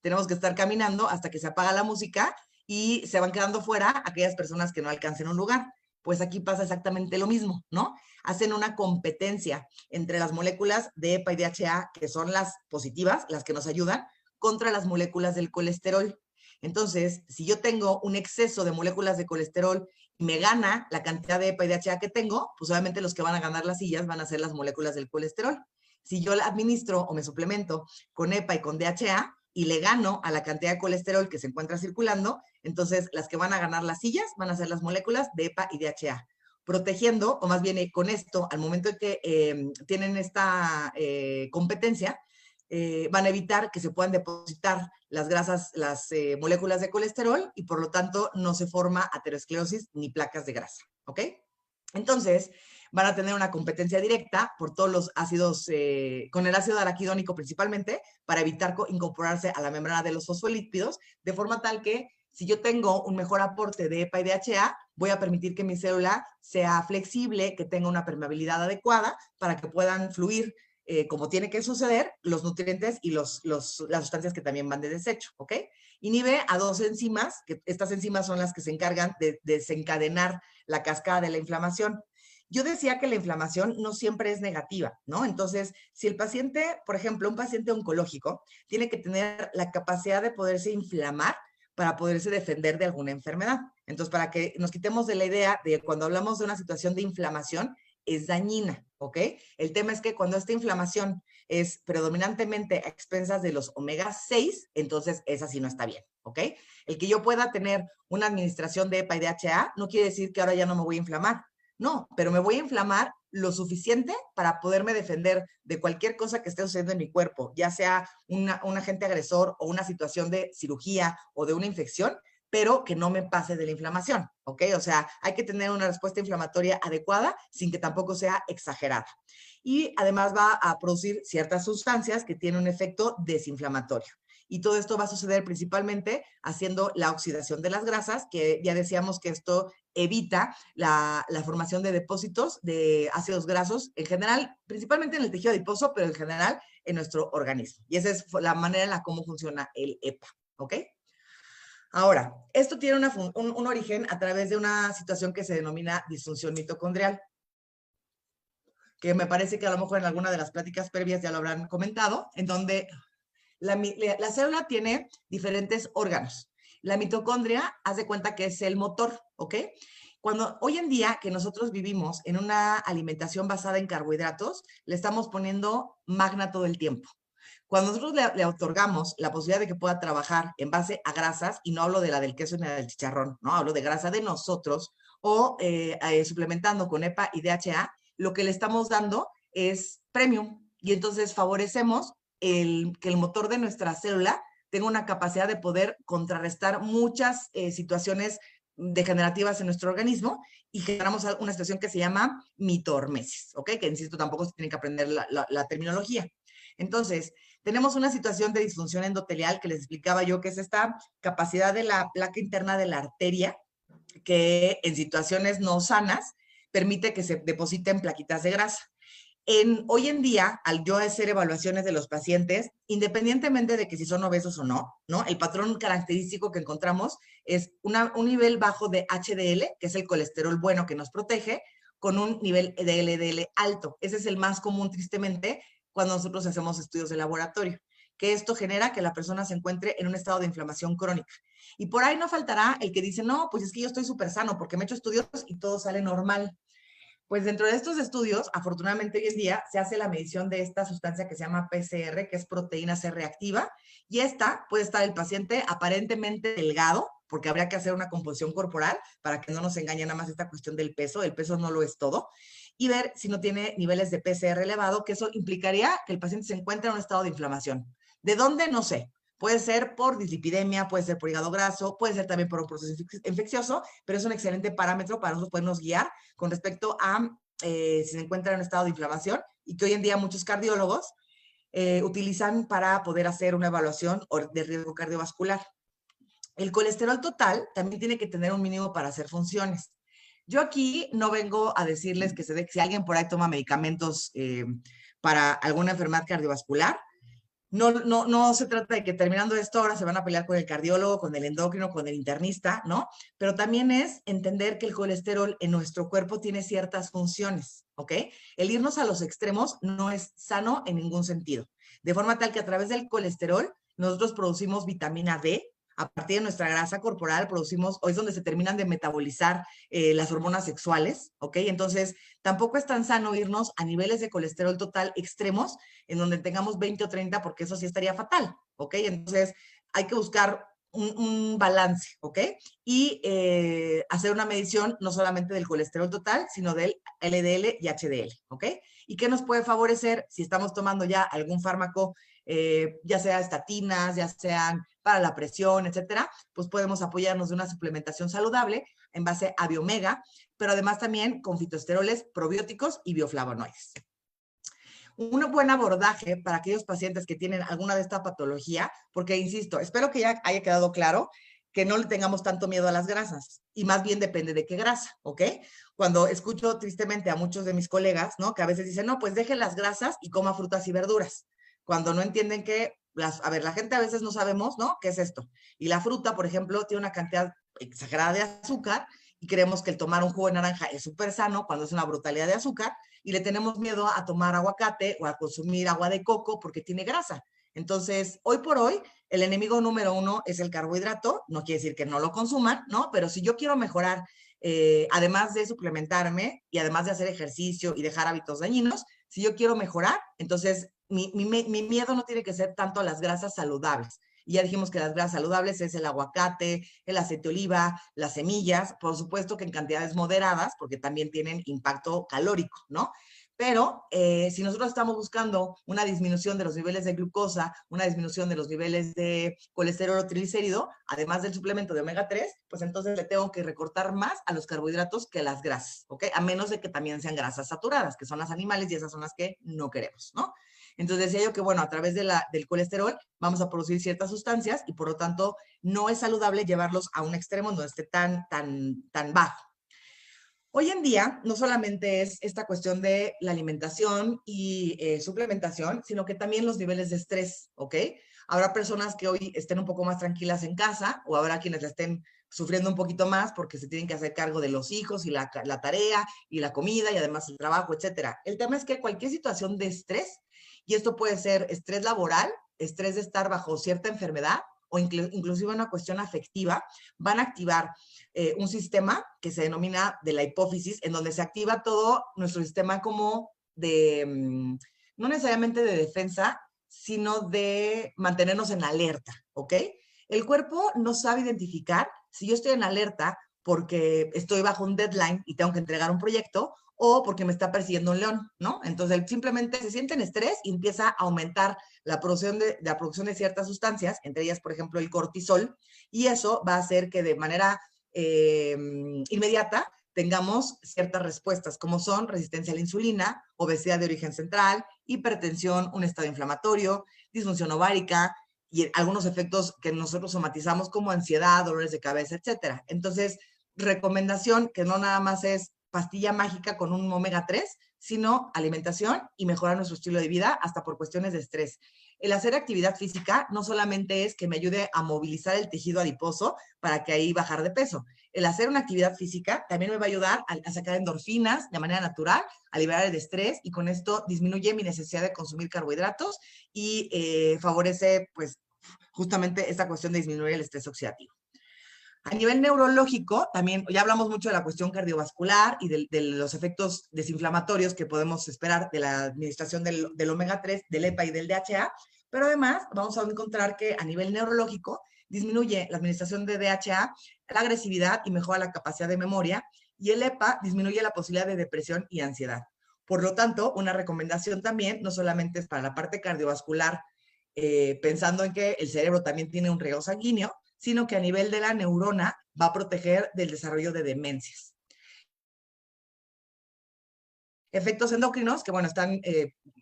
tenemos que estar caminando hasta que se apaga la música y se van quedando fuera aquellas personas que no alcancen un lugar. Pues aquí pasa exactamente lo mismo, ¿no? Hacen una competencia entre las moléculas de EPA y DHA, que son las positivas, las que nos ayudan, contra las moléculas del colesterol. Entonces, si yo tengo un exceso de moléculas de colesterol y me gana la cantidad de EPA y DHA que tengo, pues obviamente los que van a ganar las sillas van a ser las moléculas del colesterol. Si yo la administro o me suplemento con EPA y con DHA y le gano a la cantidad de colesterol que se encuentra circulando, entonces las que van a ganar las sillas van a ser las moléculas de EPA y DHA, protegiendo, o más bien con esto, al momento en que tienen esta competencia, van a evitar que se puedan depositar las grasas, las moléculas de colesterol, y por lo tanto no se forma aterosclerosis ni placas de grasa, ¿ok? Entonces, van a tener una competencia directa por todos los ácidos, con el ácido araquidónico principalmente, para evitar incorporarse a la membrana de los fosfolípidos, de forma tal que si yo tengo un mejor aporte de EPA y DHA, voy a permitir que mi célula sea flexible, que tenga una permeabilidad adecuada para que puedan fluir como tiene que suceder, los nutrientes y las sustancias que también van de desecho, ¿ok? Inhibe a dos enzimas, que estas enzimas son las que se encargan de desencadenar la cascada de la inflamación. Yo decía que la inflamación no siempre es negativa, ¿no? Entonces, si el paciente, por ejemplo, un paciente oncológico, tiene que tener la capacidad de poderse inflamar para poderse defender de alguna enfermedad. Entonces, para que nos quitemos de la idea de cuando hablamos de una situación de inflamación, es dañina, ¿ok? El tema es que cuando esta inflamación es predominantemente a expensas de los omega 6, entonces esa sí no está bien, ¿ok? El que yo pueda tener una administración de EPA y DHA no quiere decir que ahora ya no me voy a inflamar. No, pero me voy a inflamar lo suficiente para poderme defender de cualquier cosa que esté sucediendo en mi cuerpo, ya sea un agente agresor o una situación de cirugía o de una infección, pero que no me pase de la inflamación, ¿ok? O sea, hay que tener una respuesta inflamatoria adecuada sin que tampoco sea exagerada. Y además va a producir ciertas sustancias que tienen un efecto desinflamatorio. Y todo esto va a suceder principalmente haciendo la oxidación de las grasas, que ya decíamos que esto evita la formación de depósitos de ácidos grasos, en general, principalmente en el tejido adiposo, pero en general en nuestro organismo. Y esa es la manera en la cómo funciona el EPA, ¿ok? Ahora, esto tiene un origen a través de una situación que se denomina disfunción mitocondrial, que me parece que a lo mejor en alguna de las pláticas previas ya lo habrán comentado, en donde la célula tiene diferentes órganos. La mitocondria, haz de cuenta que es el motor, ¿ok? Cuando hoy en día que nosotros vivimos en una alimentación basada en carbohidratos, le estamos poniendo magna todo el tiempo. Cuando nosotros le otorgamos la posibilidad de que pueda trabajar en base a grasas, y no hablo de la del queso ni la del chicharrón, no, hablo de grasa de nosotros, o suplementando con EPA y DHA, lo que le estamos dando es premium. Y entonces favorecemos que el motor de nuestra célula tenga una capacidad de poder contrarrestar muchas situaciones degenerativas en nuestro organismo y generamos una situación que se llama mitormesis, ¿ok? Que insisto, tampoco se tiene que aprender la terminología. Entonces, tenemos una situación de disfunción endotelial que les explicaba yo, que es esta capacidad de la placa interna de la arteria que en situaciones no sanas permite que se depositen plaquitas de grasa. Hoy en día, al yo hacer evaluaciones de los pacientes, independientemente de que si son obesos o no, ¿no? El patrón característico que encontramos es un nivel bajo de HDL, que es el colesterol bueno que nos protege, con un nivel de LDL alto. Ese es el más común, tristemente, cuando nosotros hacemos estudios de laboratorio, que esto genera que la persona se encuentre en un estado de inflamación crónica. Y por ahí no faltará el que dice, no, pues es que yo estoy súper sano porque me he hecho estudios y todo sale normal. Pues dentro de estos estudios, afortunadamente hoy en día se hace la medición de esta sustancia que se llama PCR, que es proteína C reactiva, y esta puede estar el paciente aparentemente delgado, porque habría que hacer una composición corporal para que no nos engañe nada más esta cuestión del peso. El peso no lo es todo. Y ver si no tiene niveles de PCR elevado, que eso implicaría que el paciente se encuentre en un estado de inflamación. ¿De dónde? No sé. Puede ser por dislipidemia, puede ser por hígado graso, puede ser también por un proceso infeccioso, pero es un excelente parámetro para nosotros podernos guiar con respecto a si se encuentra en un estado de inflamación y que hoy en día muchos cardiólogos utilizan para poder hacer una evaluación de riesgo cardiovascular. El colesterol total también tiene que tener un mínimo para hacer funciones. Yo aquí no vengo a decirles que si alguien por ahí toma medicamentos para alguna enfermedad cardiovascular, no se trata de que terminando esto ahora se van a pelear con el cardiólogo, con el endocrino, con el internista, ¿no? Pero también es entender que el colesterol en nuestro cuerpo tiene ciertas funciones, ¿ok? El irnos a los extremos no es sano en ningún sentido. De forma tal que a través del colesterol nosotros producimos vitamina D, a partir de nuestra grasa corporal producimos, hoy es donde se terminan de metabolizar las hormonas sexuales, ¿ok? Entonces, tampoco es tan sano irnos a niveles de colesterol total extremos, en donde tengamos 20 o 30, porque eso sí estaría fatal, ¿ok? Entonces, hay que buscar un balance, ¿ok? Y hacer una medición no solamente del colesterol total, sino del LDL y HDL, ¿ok? ¿Y qué nos puede favorecer si estamos tomando ya algún fármaco, ya sea estatinas, ya sean para la presión, etcétera? Pues podemos apoyarnos de una suplementación saludable en base a biomega, pero además también con fitoesteroles, probióticos y bioflavonoides. Un buen abordaje para aquellos pacientes que tienen alguna de esta patología, porque insisto, espero que ya haya quedado claro que no le tengamos tanto miedo a las grasas y más bien depende de qué grasa, ¿ok? Cuando escucho tristemente a muchos de mis colegas, ¿no? Que a veces dicen, no, pues deje las grasas y coma frutas y verduras, cuando no entienden que, a ver, la gente a veces no sabemos, ¿no? ¿Qué es esto? Y la fruta, por ejemplo, tiene una cantidad exagerada de azúcar y creemos que el tomar un jugo de naranja es súper sano cuando es una brutalidad de azúcar, y le tenemos miedo a tomar aguacate o a consumir agua de coco porque tiene grasa. Entonces, hoy por hoy, el enemigo número uno es el carbohidrato. No quiere decir que no lo consuman, ¿no? Pero si yo quiero mejorar, además de suplementarme y además de hacer ejercicio y dejar hábitos dañinos, si yo quiero mejorar, entonces mi miedo no tiene que ser tanto a las grasas saludables. Y ya dijimos que las grasas saludables es el aguacate, el aceite de oliva, las semillas, por supuesto que en cantidades moderadas, porque también tienen impacto calórico, ¿no? Pero si nosotros estamos buscando una disminución de los niveles de glucosa, una disminución de los niveles de colesterol o triglicérido, además del suplemento de omega 3, pues entonces le tengo que recortar más a los carbohidratos que a las grasas, ¿ok? A menos de que también sean grasas saturadas, que son las animales y esas son las que no queremos, ¿no? Entonces decía yo que, bueno, a través del colesterol vamos a producir ciertas sustancias y por lo tanto no es saludable llevarlos a un extremo donde esté tan bajo. Hoy en día no solamente es esta cuestión de la alimentación y suplementación, sino que también los niveles de estrés, ¿ok? Habrá personas que hoy estén un poco más tranquilas en casa o habrá quienes la estén sufriendo un poquito más porque se tienen que hacer cargo de los hijos y la tarea y la comida y además el trabajo, etcétera. El tema es que cualquier situación de estrés, y esto puede ser estrés laboral, estrés de estar bajo cierta enfermedad o inclusive una cuestión afectiva, van a activar un sistema que se denomina de la hipófisis, en donde se activa todo nuestro sistema como de, no necesariamente de defensa, sino de mantenernos en alerta, ¿ok? El cuerpo no sabe identificar si yo estoy en alerta porque estoy bajo un deadline y tengo que entregar un proyecto, o porque me está persiguiendo un león, ¿no? Entonces, él simplemente se siente en estrés y empieza a aumentar la producción de ciertas sustancias, entre ellas, por ejemplo, el cortisol, y eso va a hacer que de manera inmediata tengamos ciertas respuestas, como son resistencia a la insulina, obesidad de origen central, hipertensión, un estado inflamatorio, disfunción ovárica, y algunos efectos que nosotros somatizamos como ansiedad, dolores de cabeza, etcétera. Entonces, recomendación que no nada más es pastilla mágica con un omega 3, sino alimentación y mejorar nuestro estilo de vida hasta por cuestiones de estrés. El hacer actividad física no solamente es que me ayude a movilizar el tejido adiposo para que ahí bajar de peso. El hacer una actividad física también me va a ayudar a sacar endorfinas de manera natural, a liberar el estrés, y con esto disminuye mi necesidad de consumir carbohidratos y favorece pues justamente esta cuestión de disminuir el estrés oxidativo. A nivel neurológico, también ya hablamos mucho de la cuestión cardiovascular y de los efectos desinflamatorios que podemos esperar de la administración del omega 3, del EPA y del DHA, pero además vamos a encontrar que a nivel neurológico disminuye la administración de DHA, la agresividad y mejora la capacidad de memoria, y el EPA disminuye la posibilidad de depresión y ansiedad. Por lo tanto, una recomendación también, no solamente es para la parte cardiovascular, pensando en que el cerebro también tiene un riego sanguíneo, sino que a nivel de la neurona va a proteger del desarrollo de demencias. Efectos endocrinos, que bueno, están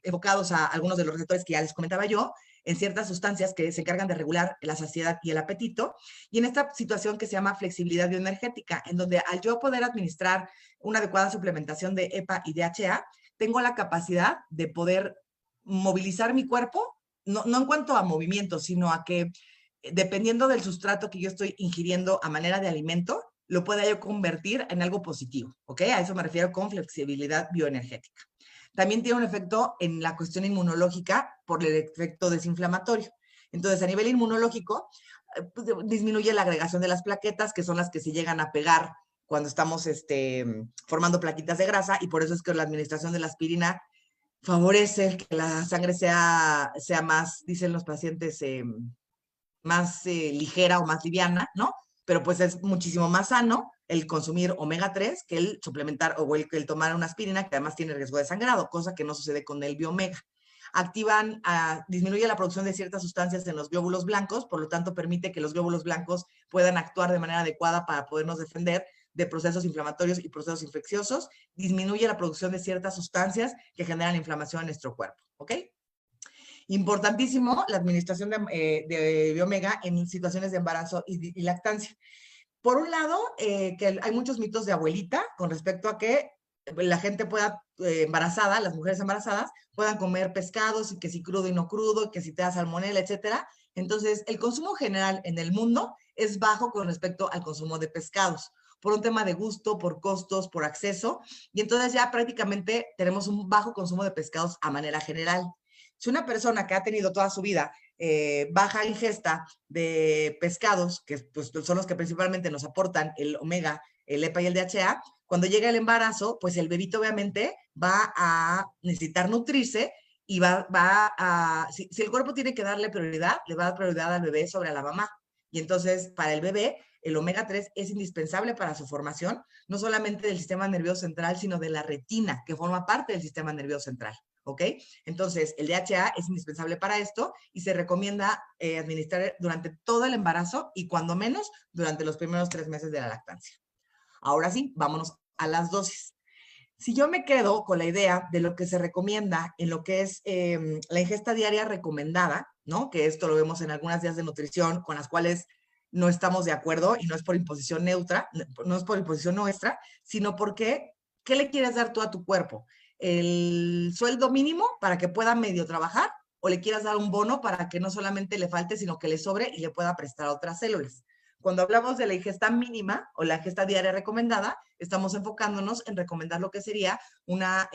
enfocados a algunos de los receptores que ya les comentaba yo, en ciertas sustancias que se encargan de regular la saciedad y el apetito, y en esta situación que se llama flexibilidad bioenergética, en donde al yo poder administrar una adecuada suplementación de EPA y DHA, tengo la capacidad de poder movilizar mi cuerpo, no en cuanto a movimiento, sino a que dependiendo del sustrato que yo estoy ingiriendo a manera de alimento, lo pueda yo convertir en algo positivo, ¿ok? A eso me refiero con flexibilidad bioenergética. También tiene un efecto en la cuestión inmunológica por el efecto desinflamatorio. Entonces, a nivel inmunológico, pues, disminuye la agregación de las plaquetas, que son las que se llegan a pegar cuando estamos formando plaquitas de grasa, y por eso es que la administración de la aspirina favorece que la sangre sea más, dicen los pacientes, más ligera o más liviana, ¿no? Pero pues es muchísimo más sano el consumir omega 3 que el suplementar o el tomar una aspirina, que además tiene riesgo de sangrado, cosa que no sucede con el biomega. Disminuye la producción de ciertas sustancias en los glóbulos blancos, por lo tanto permite que los glóbulos blancos puedan actuar de manera adecuada para podernos defender de procesos inflamatorios y procesos infecciosos. Disminuye la producción de ciertas sustancias que generan inflamación en nuestro cuerpo, ¿ok? Importantísimo la administración de biomega en situaciones de embarazo y lactancia. Por un lado, que hay muchos mitos de abuelita con respecto a que la gente pueda, embarazada, las mujeres embarazadas, puedan comer pescados, y que si crudo y no crudo, que si te da salmonela, etcétera. Entonces, el consumo general en el mundo es bajo con respecto al consumo de pescados, por un tema de gusto, por costos, por acceso, y entonces ya prácticamente tenemos un bajo consumo de pescados a manera general. Si una persona que ha tenido toda su vida baja ingesta de pescados, que pues, son los que principalmente nos aportan el omega, el EPA y el DHA, cuando llega el embarazo, pues el bebito obviamente va a necesitar nutrirse y si el cuerpo tiene que darle prioridad, le va a dar prioridad al bebé sobre a la mamá. Y entonces, para el bebé, el omega 3 es indispensable para su formación, no solamente del sistema nervioso central, sino de la retina, que forma parte del sistema nervioso central. ¿Ok? Entonces, el DHA es indispensable para esto y se recomienda administrar durante todo el embarazo y cuando menos durante los primeros 3 meses de la lactancia. Ahora sí, vámonos a las dosis. Si yo me quedo con la idea de lo que se recomienda en lo que es la ingesta diaria recomendada, ¿no? Que esto lo vemos en algunas guías de nutrición con las cuales no estamos de acuerdo y no es por imposición neutra, no es por imposición nuestra, sino porque, ¿qué le quieres dar tú a tu cuerpo? ¿El sueldo mínimo para que pueda medio trabajar, o le quieras dar un bono para que no solamente le falte, sino que le sobre y le pueda prestar a otras células? Cuando hablamos de la ingesta mínima o la ingesta diaria recomendada, estamos enfocándonos en recomendar lo que sería una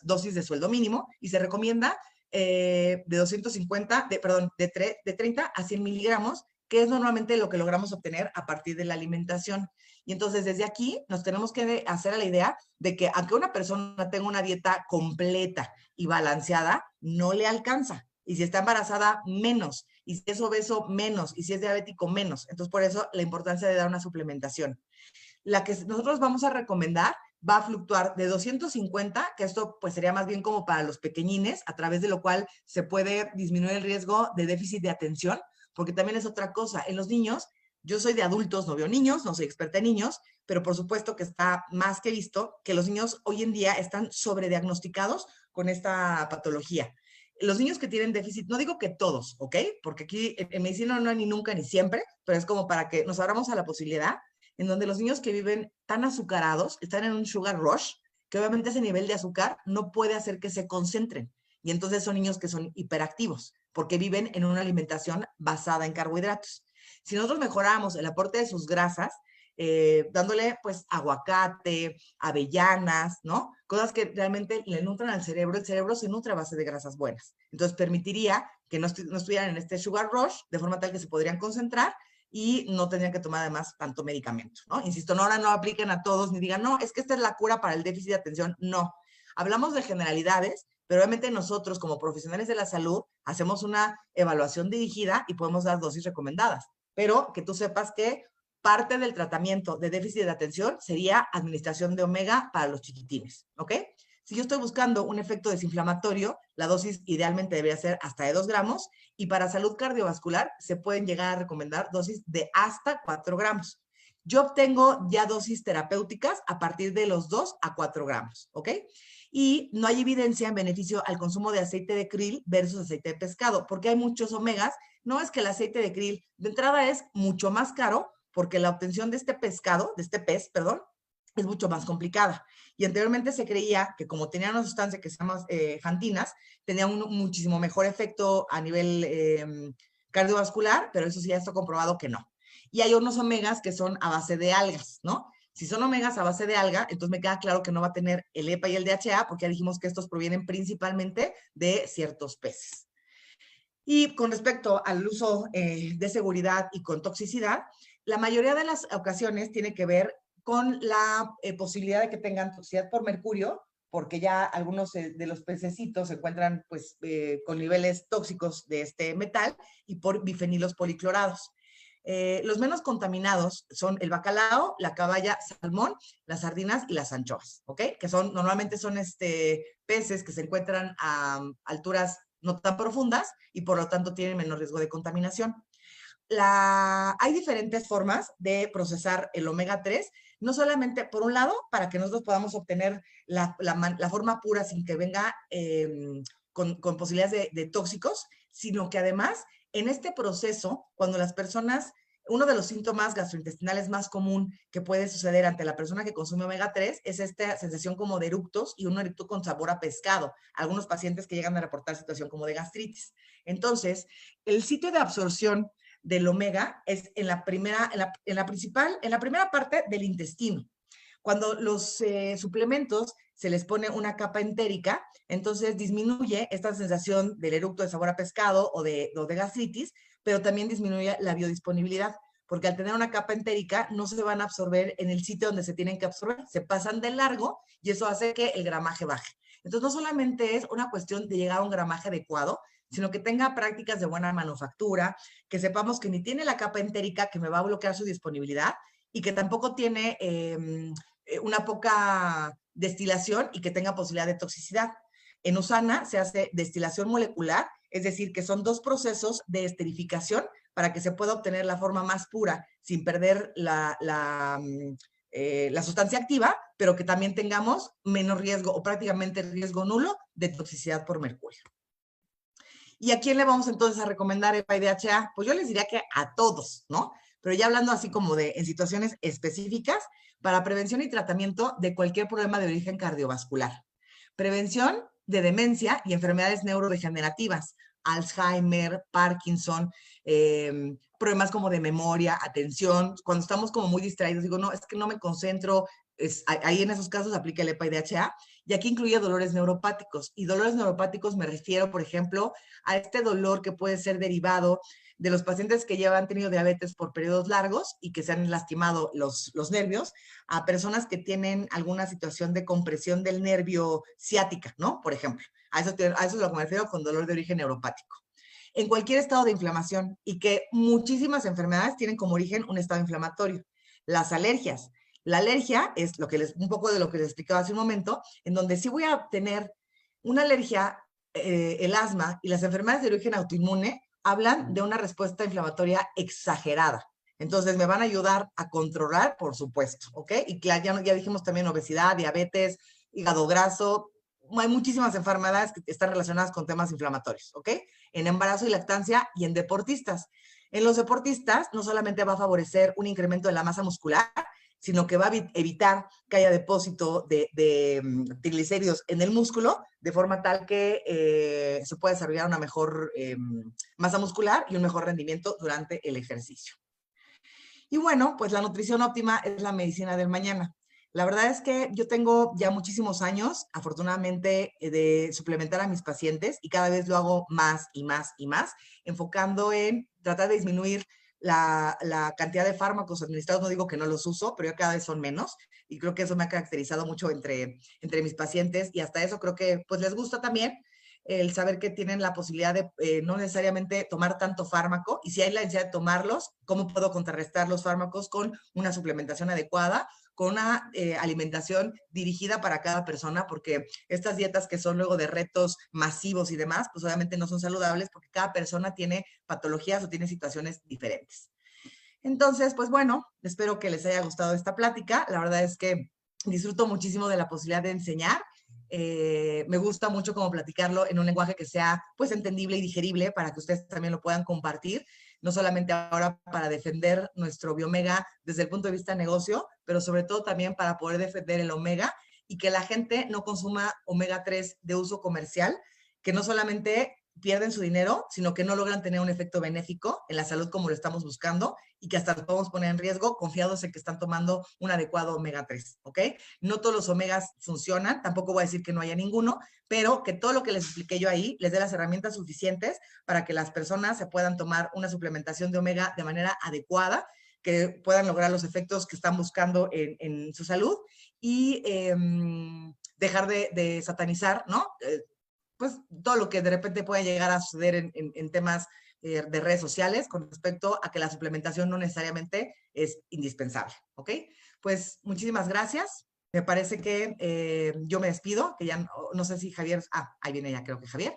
dosis de sueldo mínimo, y se recomienda de 250, de 30 a 100 miligramos, que es normalmente lo que logramos obtener a partir de la alimentación. Y entonces desde aquí nos tenemos que hacer a la idea de que aunque una persona tenga una dieta completa y balanceada, no le alcanza. Y si está embarazada, menos. Y si es obeso, menos. Y si es diabético, menos. Entonces por eso la importancia de dar una suplementación. La que nosotros vamos a recomendar va a fluctuar de 250, que esto pues sería más bien como para los pequeñines, a través de lo cual se puede disminuir el riesgo de déficit de atención, porque también es otra cosa. En los niños, yo soy de adultos, no veo niños, no soy experta en niños, pero por supuesto que está más que visto que los niños hoy en día están sobrediagnosticados con esta patología. Los niños que tienen déficit, no digo que todos, ¿ok? Porque aquí en medicina no hay ni nunca ni siempre, pero es como para que nos abramos a la posibilidad en donde los niños que viven tan azucarados están en un sugar rush, que obviamente ese nivel de azúcar no puede hacer que se concentren. Y entonces son niños que son hiperactivos, porque viven en una alimentación basada en carbohidratos. Si nosotros mejoramos el aporte de sus grasas, dándole pues aguacate, avellanas, ¿no? Cosas que realmente le nutran al cerebro. El cerebro se nutre a base de grasas buenas. Entonces permitiría que no estuvieran en este sugar rush, de forma tal que se podrían concentrar y no tendrían que tomar además tanto medicamento, ¿no? Insisto, no, ahora no apliquen a todos ni digan, no, es que esta es la cura para el déficit de atención. No, hablamos de generalidades, pero obviamente nosotros como profesionales de la salud hacemos una evaluación dirigida y podemos dar dosis recomendadas, pero que tú sepas que parte del tratamiento de déficit de atención sería administración de omega para los chiquitines, ¿ok? Si yo estoy buscando un efecto desinflamatorio, la dosis idealmente debería ser hasta de 2 gramos y para salud cardiovascular se pueden llegar a recomendar dosis de hasta 4 gramos. Yo obtengo ya dosis terapéuticas a partir de los 2 a 4 gramos, ¿ok? Y no hay evidencia en beneficio al consumo de aceite de krill versus aceite de pescado, porque hay muchos omegas. No es que el aceite de krill de entrada es mucho más caro, porque la obtención de este pescado, de este pez, perdón, es mucho más complicada. Y anteriormente se creía que como tenía una sustancia que se llama fantinas, tenía un muchísimo mejor efecto a nivel cardiovascular, pero eso sí ya está comprobado que no. Y hay unos omegas que son a base de algas, ¿no? Si son omegas a base de alga, entonces me queda claro que no va a tener el EPA y el DHA, porque ya dijimos que estos provienen principalmente de ciertos peces. Y con respecto al uso de seguridad y con toxicidad, la mayoría de las ocasiones tiene que ver con la posibilidad de que tengan toxicidad por mercurio, porque ya algunos de los pececitos se encuentran pues, con niveles tóxicos de este metal y por bifenilos policlorados. Los menos contaminados son el bacalao, la caballa, salmón, las sardinas y las anchoas, ¿ok? Que son, normalmente son peces que se encuentran a alturas no tan profundas y por lo tanto tienen menor riesgo de contaminación. Hay diferentes formas de procesar el omega 3, no solamente, por un lado, para que nosotros podamos obtener la forma pura sin que venga con posibilidades de tóxicos, sino que además, en este proceso, cuando las personas, uno de los síntomas gastrointestinales más común que puede suceder ante la persona que consume omega 3 es esta sensación como de eructos y un eructo con sabor a pescado. Algunos pacientes que llegan a reportar situación como de gastritis. Entonces, el sitio de absorción del omega es en la primera parte del intestino. Cuando los suplementos se les pone una capa entérica, entonces disminuye esta sensación del eructo de sabor a pescado o de gastritis, pero también disminuye la biodisponibilidad, porque al tener una capa entérica no se van a absorber en el sitio donde se tienen que absorber, se pasan de largo y eso hace que el gramaje baje. Entonces no solamente es una cuestión de llegar a un gramaje adecuado, sino que tenga prácticas de buena manufactura, que sepamos que ni tiene la capa entérica que me va a bloquear su disponibilidad y que tampoco tiene una poca destilación y que tenga posibilidad de toxicidad. En USANA se hace destilación molecular, es decir, que son 2 procesos de esterificación para que se pueda obtener la forma más pura sin perder la sustancia activa, pero que también tengamos menos riesgo o prácticamente riesgo nulo de toxicidad por mercurio. ¿Y a quién le vamos entonces a recomendar EPA y DHA? Pues yo les diría que a todos, ¿no? Pero ya hablando así como en situaciones específicas para prevención y tratamiento de cualquier problema de origen cardiovascular. Prevención de demencia y enfermedades neurodegenerativas, Alzheimer, Parkinson, problemas como de memoria, atención. Cuando estamos como muy distraídos, digo, no, es que no me concentro, ahí en esos casos aplica el EPA y DHA, y aquí incluye dolores neuropáticos. Y dolores neuropáticos me refiero, por ejemplo, a este dolor que puede ser derivado de los pacientes que ya han tenido diabetes por periodos largos y que se han lastimado los nervios, a personas que tienen alguna situación de compresión del nervio ciática, ¿no? Por ejemplo, a eso es lo que me refiero con dolor de origen neuropático. En cualquier estado de inflamación, y que muchísimas enfermedades tienen como origen un estado inflamatorio. Las alergias. La alergia es un poco de lo que les explicaba hace un momento, en donde sí voy a tener una alergia, el asma y las enfermedades de origen autoinmune hablan de una respuesta inflamatoria exagerada. Entonces me van a ayudar a controlar, por supuesto, ¿ok? Y claro, ya dijimos también obesidad, diabetes, hígado graso. Hay muchísimas enfermedades que están relacionadas con temas inflamatorios, ¿ok? En embarazo y lactancia y en deportistas. En los deportistas no solamente va a favorecer un incremento de la masa muscular, sino que va a evitar que haya depósito de triglicéridos en el músculo, de forma tal que se pueda desarrollar una mejor masa muscular y un mejor rendimiento durante el ejercicio. Y bueno, pues la nutrición óptima es la medicina del mañana. La verdad es que yo tengo ya muchísimos años, afortunadamente, de suplementar a mis pacientes y cada vez lo hago más y más y más, enfocando en tratar de disminuir la cantidad de fármacos administrados. No digo que no los uso, pero ya cada vez son menos y creo que eso me ha caracterizado mucho entre mis pacientes y hasta eso creo que pues les gusta también el saber que tienen la posibilidad de no necesariamente tomar tanto fármaco, y si hay la necesidad de tomarlos, cómo puedo contrarrestar los fármacos con una suplementación adecuada, con una alimentación dirigida para cada persona, porque estas dietas que son luego de retos masivos y demás, pues obviamente no son saludables porque cada persona tiene patologías o tiene situaciones diferentes. Entonces, pues bueno, espero que les haya gustado esta plática. La verdad es que disfruto muchísimo de la posibilidad de enseñar. Me gusta mucho como platicarlo en un lenguaje que sea pues entendible y digerible para que ustedes también lo puedan compartir, no solamente ahora para defender nuestro Biomega desde el punto de vista de negocio, pero sobre todo también para poder defender el omega y que la gente no consuma omega 3 de uso comercial, que no solamente pierden su dinero, sino que no logran tener un efecto benéfico en la salud como lo estamos buscando y que hasta los podemos poner en riesgo confiados en que están tomando un adecuado omega 3, ¿ok? No todos los omegas funcionan, tampoco voy a decir que no haya ninguno, pero que todo lo que les expliqué yo ahí les dé las herramientas suficientes para que las personas se puedan tomar una suplementación de omega de manera adecuada, que puedan lograr los efectos que están buscando en su salud y dejar de satanizar, ¿no? Pues todo lo que de repente puede llegar a suceder en temas de redes sociales con respecto a que la suplementación no necesariamente es indispensable, ¿ok? Pues muchísimas gracias. Me parece que yo me despido, que ya no sé si Javier, ahí viene ya creo que Javier.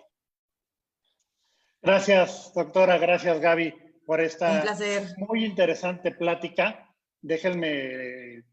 Gracias, doctora, gracias Gaby por Un esta placer. muy interesante plática. Déjenme